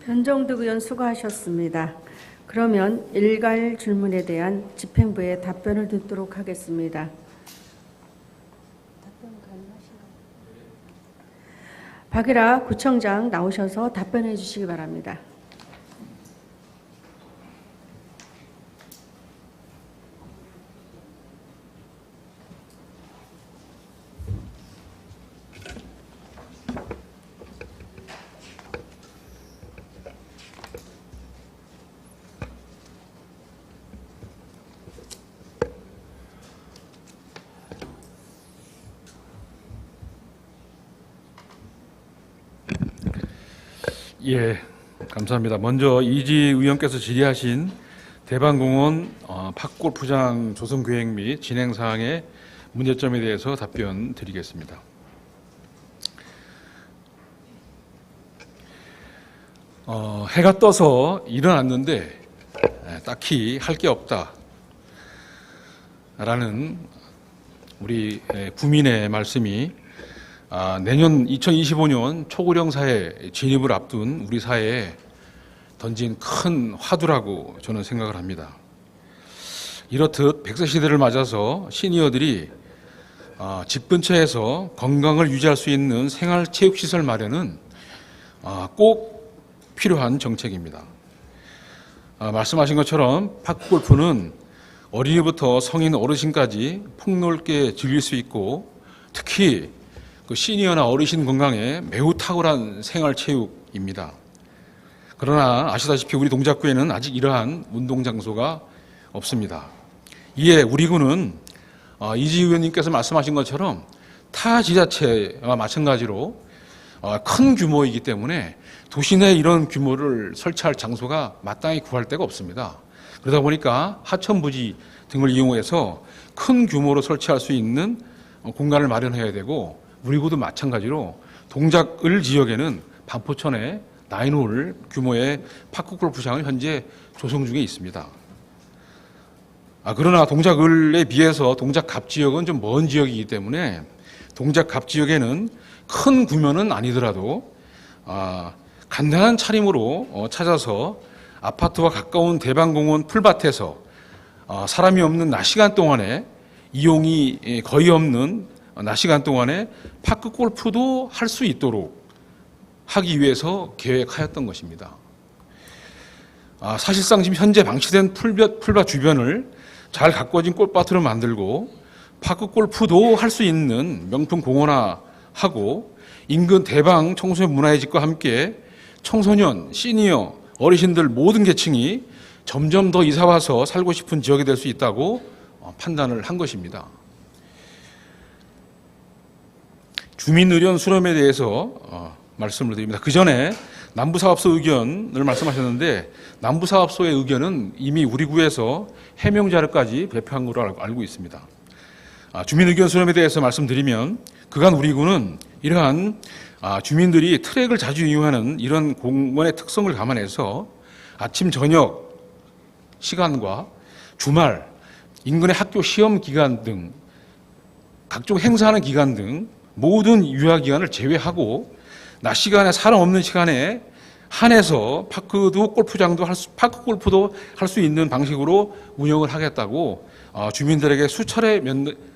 변정득 의원 수고하셨습니다. 그러면 일괄 질문에 대한 집행부의 답변을 듣도록 하겠습니다. 박일아 구청장 나오셔서 답변해 주시기 바랍니다. 예, 감사합니다. 먼저 이지 의원께서 질의하신 대방공원 팝골프장 조성 계획 및 진행 사항의 문제점에 대해서 답변 드리겠습니다. 해가 떠서 일어났는데 딱히 할 게 없다라는 우리 구민의 말씀이 내년 2025년 초고령 사회 진입을 앞둔 우리 사회에 던진 큰 화두라고 저는 생각을 합니다. 이렇듯 100세 시대를 맞아서 시니어들이 집 근처에서 건강을 유지할 수 있는 생활체육시설 마련은 꼭 필요한 정책입니다. 말씀하신 것처럼 팝골프는 어린이부터 성인 어르신까지 폭넓게 즐길 수 있고 특히 그 시니어나 어르신 건강에 매우 탁월한 생활체육입니다. 그러나 아시다시피 우리 동작구에는 아직 이러한 운동장소가 없습니다. 이에 우리 구는 이지 의원님께서 말씀하신 것처럼 타 지자체와 마찬가지로 큰 규모이기 때문에 도시 내에 이런 규모를 설치할 장소가 마땅히 구할 데가 없습니다. 그러다 보니까 하천부지 등을 이용해서 큰 규모로 설치할 수 있는 공간을 마련해야 되고 우리 구도 마찬가지로 동작을 지역에는 반포천에 9홀 규모의 파크골프장을 현재 조성 중에 있습니다. 그러나 동작을에 비해서 동작갑 지역은 좀 먼 지역이기 때문에 동작갑 지역에는 큰 규모는 아니더라도 간단한 차림으로 찾아서 아파트와 가까운 대방공원 풀밭에서 사람이 없는 낮 시간 동안에 이용이 거의 없는 낮 시간 동안에 파크 골프도 할 수 있도록 하기 위해서 계획하였던 것입니다. 사실상 지금 현재 방치된 풀밭 주변을 잘 가꿔진 골밭으로 만들고 파크 골프도 할 수 있는 명품 공원화하고 인근 대방 청소년 문화의 집과 함께 청소년, 시니어, 어르신들 모든 계층이 점점 더 이사와서 살고 싶은 지역이 될 수 있다고 판단을 한 것입니다. 주민의견 수렴에 대해서 말씀을 드립니다. 그 전에 남부사업소 의견을 말씀하셨는데 남부사업소의 의견은 이미 우리 구에서 해명 자료까지 배포한 걸로 알고 있습니다. 주민의견 수렴에 대해서 말씀드리면 그간 우리 구는 이러한 주민들이 트랙을 자주 이용하는 이런 공원의 특성을 감안해서 아침 저녁 시간과 주말 인근의 학교 시험 기간 등 각종 행사하는 기간 등 모든 유야 기간을 제외하고 낮 시간에 사람 없는 시간에 한해서 파크 골프도 할 수 있는 방식으로 운영을 하겠다고 주민들에게 수차례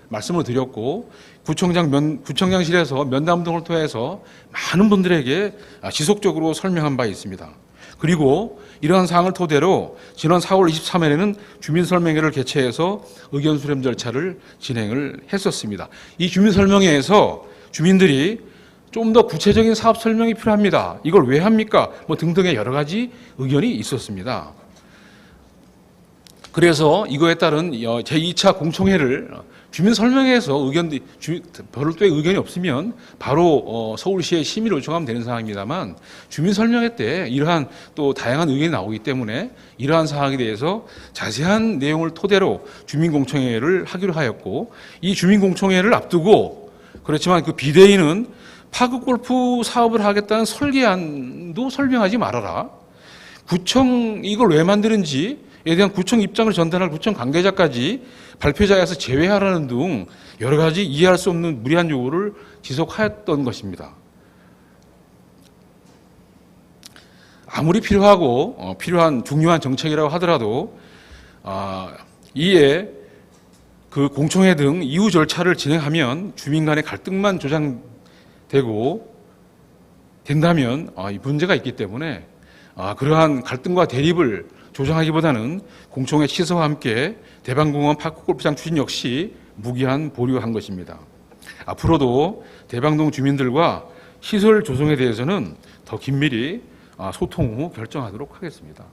말씀을 드렸고 구청장실에서 면담 등을 통해서 많은 분들에게 지속적으로 설명한 바 있습니다. 그리고 이러한 사항을 토대로 지난 4월 23일에는 주민설명회를 개최해서 의견 수렴 절차를 진행을 했었습니다. 이 주민설명회에서 주민들이 좀 더 구체적인 사업 설명이 필요합니다. 이걸 왜 합니까? 등등의 여러 가지 의견이 있었습니다. 그래서 이거에 따른 제2차 공청회를 주민설명회에서 별도의 의견이 없으면 바로 서울시에 심의를 요청하면 되는 상황입니다만 주민설명회 때 이러한 또 다양한 의견이 나오기 때문에 이러한 사항에 대해서 자세한 내용을 토대로 주민공청회를 하기로 하였고 이 주민공청회를 앞두고 그렇지만 그 비대위는 파크골프 사업을 하겠다는 설계안도 설명하지 말아라. 구청 이걸 왜 만드는지 대한 구청 입장을 전달할 구청 관계자까지 발표자에서 제외하라는 등 여러 가지 이해할 수 없는 무리한 요구를 지속하였던 것입니다. 아무리 필요한 중요한 정책이라고 하더라도 이에 그 공청회 등 이후 절차를 진행하면 주민 간의 갈등만 된다면 이 문제가 있기 때문에 그러한 갈등과 대립을 조장하기보다는 공청회 취소와 함께 대방공원 파크골프장 추진 역시 무기한 보류한 것입니다. 앞으로도 대방동 주민들과 시설 조성에 대해서는 더 긴밀히 소통 후 결정하도록 하겠습니다.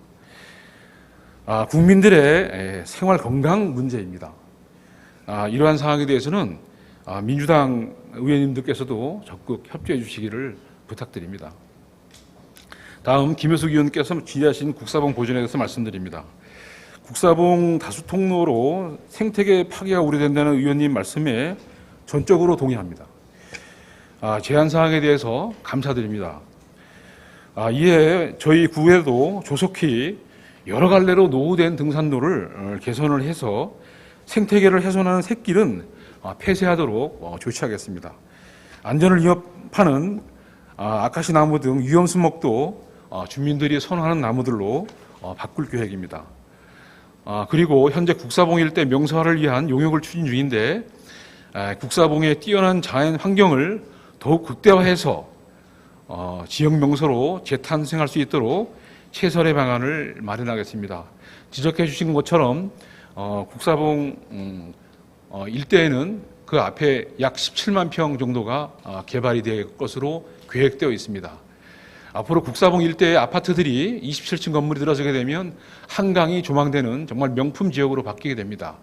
국민들의 생활 건강 문제입니다. 이러한 상황에 대해서는 민주당 의원님들께서도 적극 협조해 주시기를 부탁드립니다. 다음 김효숙 의원께서 지지하신 국사봉 보존에 대해서 말씀드립니다. 국사봉 다수 통로로 생태계 파괴가 우려된다는 의원님 말씀에 전적으로 동의합니다. 제안 사항에 대해서 감사드립니다. 이에 저희 구에도 조속히 여러 갈래로 노후된 등산로를 개선을 해서 생태계를 훼손하는 샛길은 폐쇄하도록 조치하겠습니다. 안전을 위협하는 아카시 나무 등 위험 수목도 주민들이 선호하는 나무들로 바꿀 계획입니다. 그리고 현재 국사봉 일대 명소화를 위한 용역을 추진 중인데 국사봉의 뛰어난 자연 환경을 더욱 극대화해서 지역 명소로 재탄생할 수 있도록 최선의 방안을 마련하겠습니다. 지적해 주신 것처럼 국사봉 일대에는 그 앞에 약 17만 평 정도가 개발이 될 것으로 계획되어 있습니다. 앞으로 국사봉 일대의 아파트들이 27층 건물이 들어서게 되면 한강이 조망되는 정말 명품 지역으로 바뀌게 됩니다.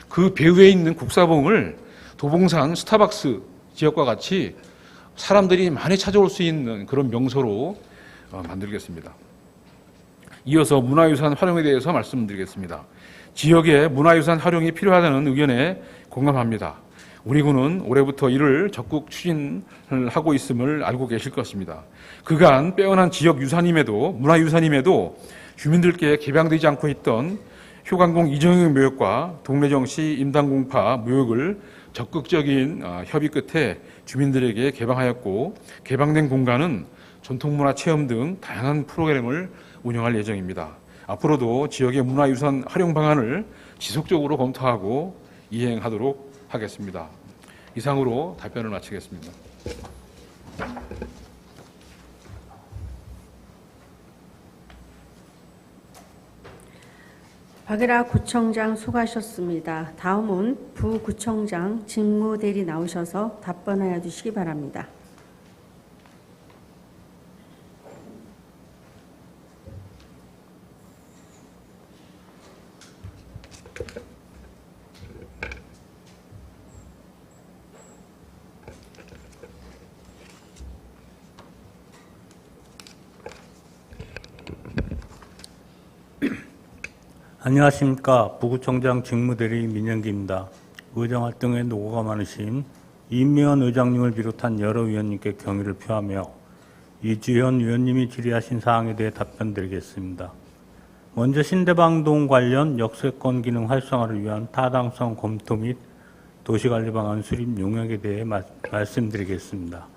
그 배후에 있는 국사봉을 도봉산 스타벅스 지역과 같이 사람들이 많이 찾아올 수 있는 그런 명소로 만들겠습니다. 이어서 문화유산 활용에 대해서 말씀드리겠습니다. 지역의 문화유산 활용이 필요하다는 의견에 공감합니다. 우리 군은 올해부터 이를 적극 추진을 하고 있음을 알고 계실 것입니다. 그간 빼어난 지역 유산임에도 문화유산임에도 주민들께 개방되지 않고 있던 효관공 이정형 묘역과 동래정시 임당공파 묘역을 적극적인 협의 끝에 주민들에게 개방하였고 개방된 공간은 전통문화 체험 등 다양한 프로그램을 운영할 예정입니다. 앞으로도 지역의 문화유산 활용 방안을 지속적으로 검토하고 이행하도록 하겠습니다. 이상으로 답변을 마치겠습니다. 박일하 구청장 수고하셨습니다. 다음은 부구청장 직무대리 나오셔서 답변하여 주시기 바랍니다. 안녕하십니까. 부구청장 직무대리 민영기입니다. 의정 활동에 노고가 많으신 임미연 의장님을 비롯한 여러 위원님께 경의를 표하며 이주현 위원님이 질의하신 사항에 대해 답변드리겠습니다. 먼저 신대방동 관련 역세권 기능 활성화를 위한 타당성 검토 및 도시관리 방안 수립 용역에 대해 말씀드리겠습니다.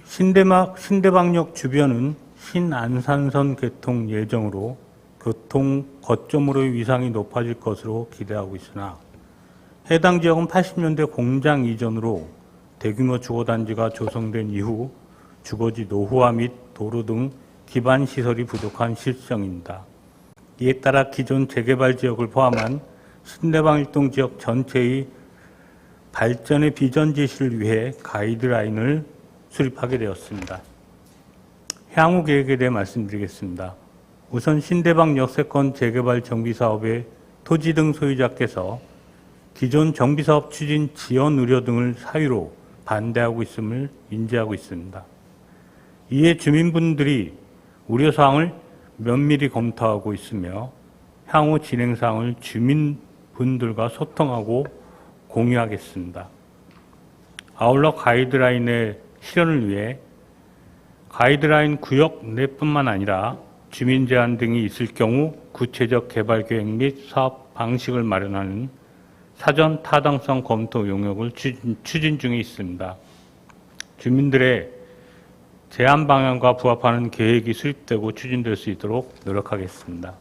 신대방역 주변은 신안산선 개통 예정으로 교통 거점으로의 위상이 높아질 것으로 기대하고 있으나 해당 지역은 80년대 공장 이전으로 대규모 주거단지가 조성된 이후 주거지 노후화 및 도로 등 기반 시설이 부족한 실정입니다. 이에 따라 기존 재개발 지역을 포함한 신대방 일동 지역 전체의 발전의 비전 제시를 위해 가이드라인을 수립하게 되었습니다. 향후 계획에 대해 말씀드리겠습니다. 우선 신대방 역세권 재개발 정비사업의 토지 등 소유자께서 기존 정비사업 추진 지연 우려 등을 사유로 반대하고 있음을 인지하고 있습니다. 이에 주민분들이 우려사항을 면밀히 검토하고 있으며 향후 진행사항을 주민분들과 소통하고 공유하겠습니다. 아울러 가이드라인의 실현을 위해 가이드라인 구역 내뿐만 아니라 주민 제한 등이 있을 경우 구체적 개발 계획 및 사업 방식을 마련하는 사전 타당성 검토 용역을 추진 중에 있습니다. 주민들의 제안 방향과 부합하는 계획이 수립되고 추진될 수 있도록 노력하겠습니다.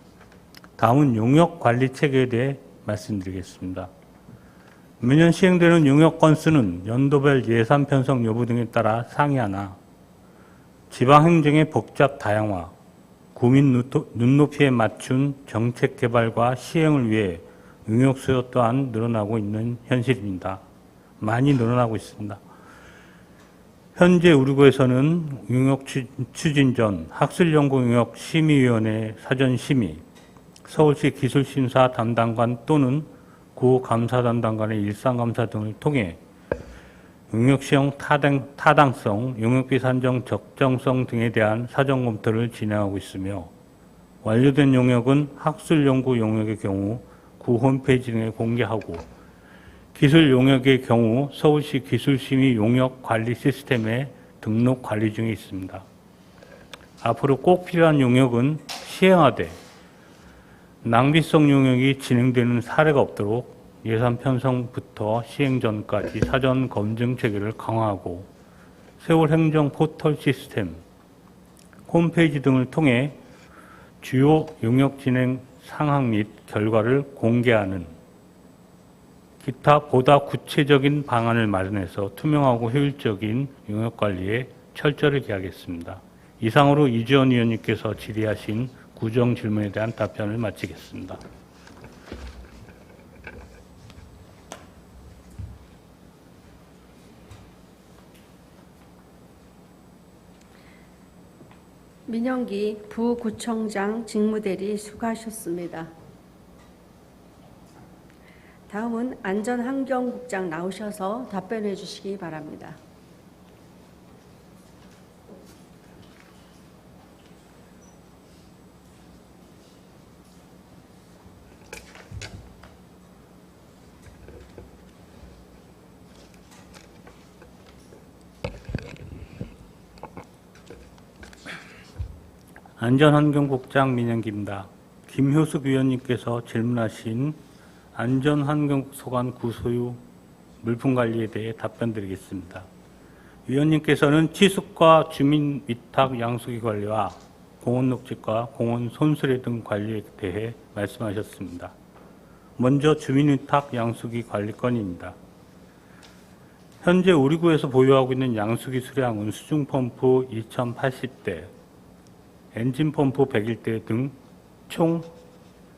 다음은 용역 관리 체계에 대해 말씀드리겠습니다. 매년 시행되는 용역 건수는 연도별 예산 편성 여부 등에 따라 상이하나 지방행정의 복잡 다양화, 국민 눈높이에 맞춘 정책 개발과 시행을 위해 용역 수요 또한 늘어나고 있는 현실입니다. 많이 늘어나고 있습니다. 현재 우리구에서는 용역 추진 전 학술연구용역심의위원회 사전심의, 서울시 기술심사 담당관 또는 구감사담당관의 일상감사 등을 통해 용역시형 타당성, 용역비 산정 적정성 등에 대한 사전검토를 진행하고 있으며 완료된 용역은 학술연구 용역의 경우 구 홈페이지 등에 공개하고 기술 용역의 경우 서울시 기술심의 용역 관리 시스템에 등록 관리 중에 있습니다. 앞으로 꼭 필요한 용역은 시행하되 낭비성 용역이 진행되는 사례가 없도록 예산 편성부터 시행 전까지 사전 검증 체계를 강화하고 세월 행정 포털 시스템, 홈페이지 등을 통해 주요 용역 진행 상황 및 결과를 공개하는 기타 보다 구체적인 방안을 마련해서 투명하고 효율적인 용역 관리에 철저히 기하겠습니다. 이상으로 이주연 위원님께서 질의하신 구정 질문에 대한 답변을 마치겠습니다. 민영기 부구청장 직무대리 수고하셨습니다. 다음은 안전환경국장 나오셔서 답변해 주시기 바랍니다. 안전환경국장 민영기입니다. 김효숙 위원님께서 질문하신 안전환경 소관 구소유 물품관리에 대해 답변드리겠습니다. 위원님께서는 치숙과 주민 위탁 양수기 관리와 공원 녹지과 공원 손수레 등 관리에 대해 말씀하셨습니다. 먼저 주민 위탁 양수기 관리 건입니다. 현재 우리 구에서 보유하고 있는 양수기 수량은 수중펌프 2080대, 엔진펌프 101대 등 총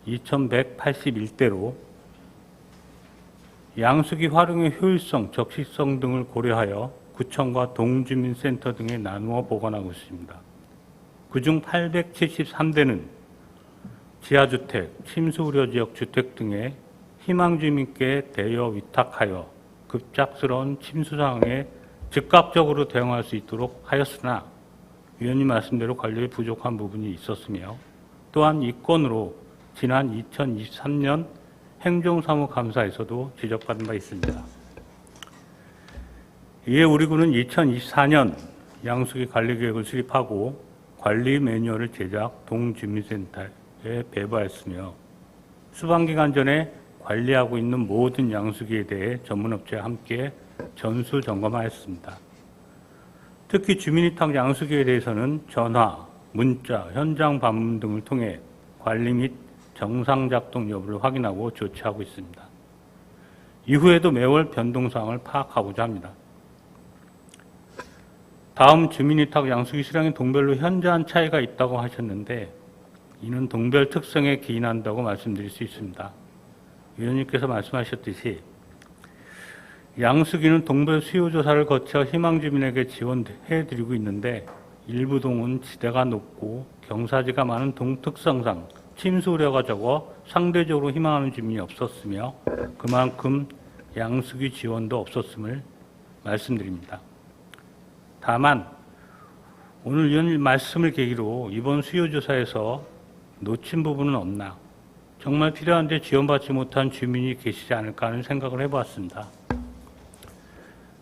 2181대로 양수기 활용의 효율성, 적시성 등을 고려하여 구청과 동주민센터 등에 나누어 보관하고 있습니다. 그중 873대는 지하주택, 침수우려지역 주택 등의 희망주민께 대여 위탁하여 급작스러운 침수 상황에 즉각적으로 대응할 수 있도록 하였으나 위원님 말씀대로 관리에 부족한 부분이 있었으며 또한 이 건으로 지난 2023년 행정사무감사에서도 지적받은 바 있습니다. 이에 우리구는 2024년 양수기 관리계획을 수립하고 관리 매뉴얼을 제작 동주민센터에 배부하였으며 수방기간 전에 관리하고 있는 모든 양수기에 대해 전문업체와 함께 전수 점검하였습니다. 특히 주민위탁 양수기에 대해서는 전화, 문자, 현장 방문 등을 통해 관리 및 정상 작동 여부를 확인하고 조치하고 있습니다. 이후에도 매월 변동사항을 파악하고자 합니다. 다음 주민위탁 양수기 수량이 동별로 현저한 차이가 있다고 하셨는데 이는 동별 특성에 기인한다고 말씀드릴 수 있습니다. 위원님께서 말씀하셨듯이 양수기는 동별 수요조사를 거쳐 희망주민에게 지원해드리고 있는데 일부 동은 지대가 높고 경사지가 많은 동특성상 침수 우려가 적어 상대적으로 희망하는 주민이 없었으며 그만큼 양수기 지원도 없었음을 말씀드립니다. 다만 오늘 위원님 말씀을 계기로 이번 수요조사에서 놓친 부분은 없나, 정말 필요한데 지원받지 못한 주민이 계시지 않을까 하는 생각을 해보았습니다.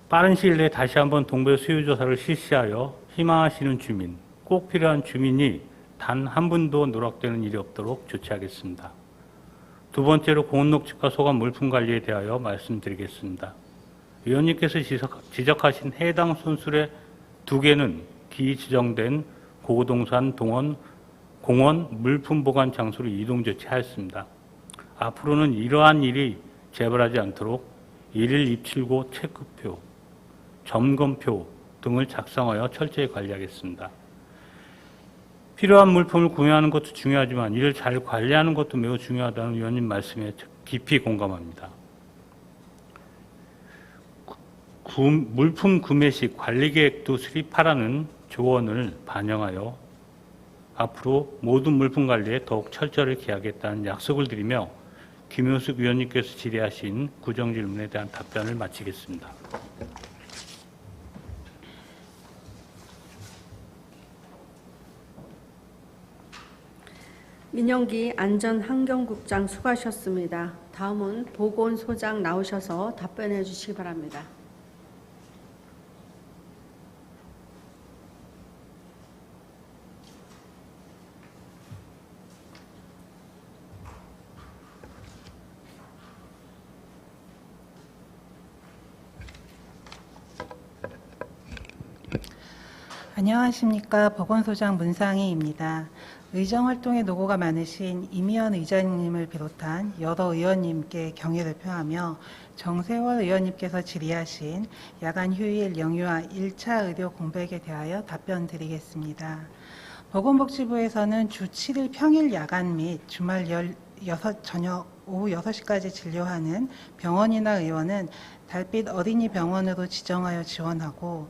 빠른 시일 내에 다시 한번 동별 수요조사를 실시하여 희망하시는 주민, 꼭 필요한 주민이 단 한 분도 누락되는 일이 없도록 조치하겠습니다. 두 번째로 공원녹지과 소관 물품 관리에 대하여 말씀드리겠습니다. 위원님께서 지적하신 해당 손술의 2개는 기 지정된 고도동산 공원 물품 보관 장소로 이동 조치하였습니다. 앞으로는 이러한 일이 재발하지 않도록 일일 입출고 체크표, 점검표 등을 작성하여 철저히 관리하겠습니다. 필요한 물품을 구매하는 것도 중요하지만 이를 잘 관리하는 것도 매우 중요하다는 위원님 말씀에 깊이 공감합니다. 물품 구매 시 관리계획도 수립하라는 조언을 반영하여 앞으로 모든 물품 관리에 더욱 철저히 기하겠다는 약속을 드리며 김효숙 위원님께서 질의하신 구정질문에 대한 답변을 마치겠습니다. 민영기 안전환경국장 수고하셨습니다. 다음은 보건소장 나오셔서 답변해 주시기 바랍니다. 안녕하십니까. 보건소장 문상희입니다. 의정활동에 노고가 많으신 이미연 의장님을 비롯한 여러 의원님께 경의를 표하며 정세월 의원님께서 질의하신 야간 휴일 영유아 1차 의료 공백에 대하여 답변드리겠습니다. 보건복지부에서는 주 7일 평일 야간 및 주말 저녁 오후 6시까지 진료하는 병원이나 의원은 달빛 어린이 병원으로 지정하여 지원하고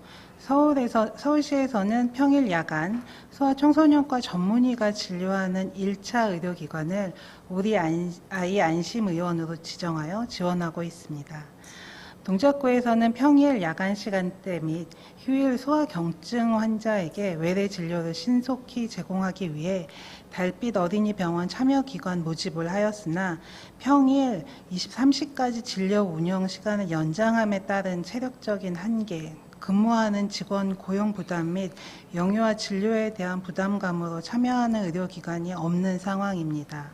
서울시에서는 평일 야간 소아청소년과 전문의가 진료하는 1차 의료기관을 우리 아이 안심의원으로 지정하여 지원하고 있습니다. 동작구에서는 평일 야간 시간대 및 휴일 소아경증 환자에게 외래 진료를 신속히 제공하기 위해 달빛 어린이 병원 참여기관 모집을 하였으나 평일 23시까지 진료 운영 시간을 연장함에 따른 체력적인 한계, 근무하는 직원 고용 부담 및 영유아 진료에 대한 부담감으로 참여하는 의료기관이 없는 상황입니다.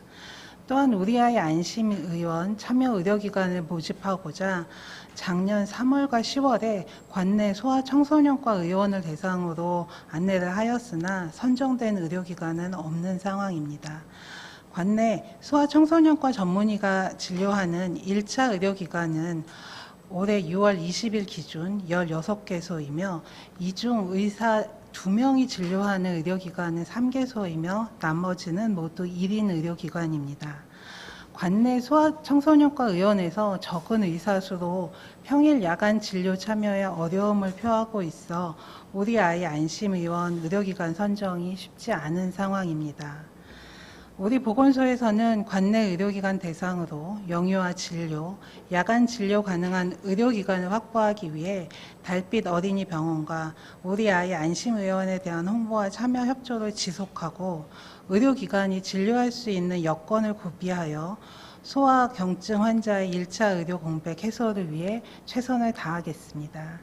또한 우리 아이 안심의원 참여 의료기관을 모집하고자 작년 3월과 10월에 관내 소아청소년과 의원을 대상으로 안내를 하였으나 선정된 의료기관은 없는 상황입니다. 관내 소아청소년과 전문의가 진료하는 1차 의료기관은 올해 6월 20일 기준 16개소이며 이 중 의사 2명이 진료하는 의료기관은 3개소이며 나머지는 모두 1인 의료기관입니다. 관내 소아청소년과 의원에서 적은 의사수로 평일 야간 진료 참여에 어려움을 표하고 있어 우리 아이 안심의원 의료기관 선정이 쉽지 않은 상황입니다. 우리 보건소에서는 관내 의료기관 대상으로 영유아 진료, 야간 진료 가능한 의료기관을 확보하기 위해 달빛 어린이 병원과 우리 아이 안심의원에 대한 홍보와 참여 협조를 지속하고 의료기관이 진료할 수 있는 여건을 구비하여 소아경증 환자의 1차 의료 공백 해소를 위해 최선을 다하겠습니다.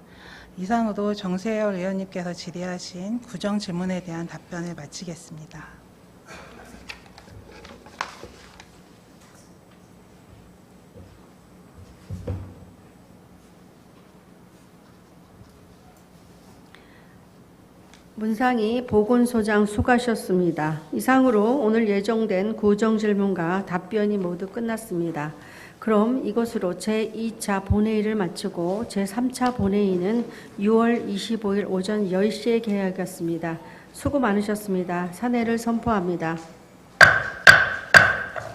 이상으로 정세열 의원님께서 질의하신 구정 질문에 대한 답변을 마치겠습니다. 문상희 보건소장 수고하셨습니다. 이상으로 오늘 예정된 구정질문과 답변이 모두 끝났습니다. 그럼 이것으로 제2차 본회의를 마치고 제3차 본회의는 6월 25일 오전 10시에 개회하겠습니다. 수고 많으셨습니다. 사내를 선포합니다.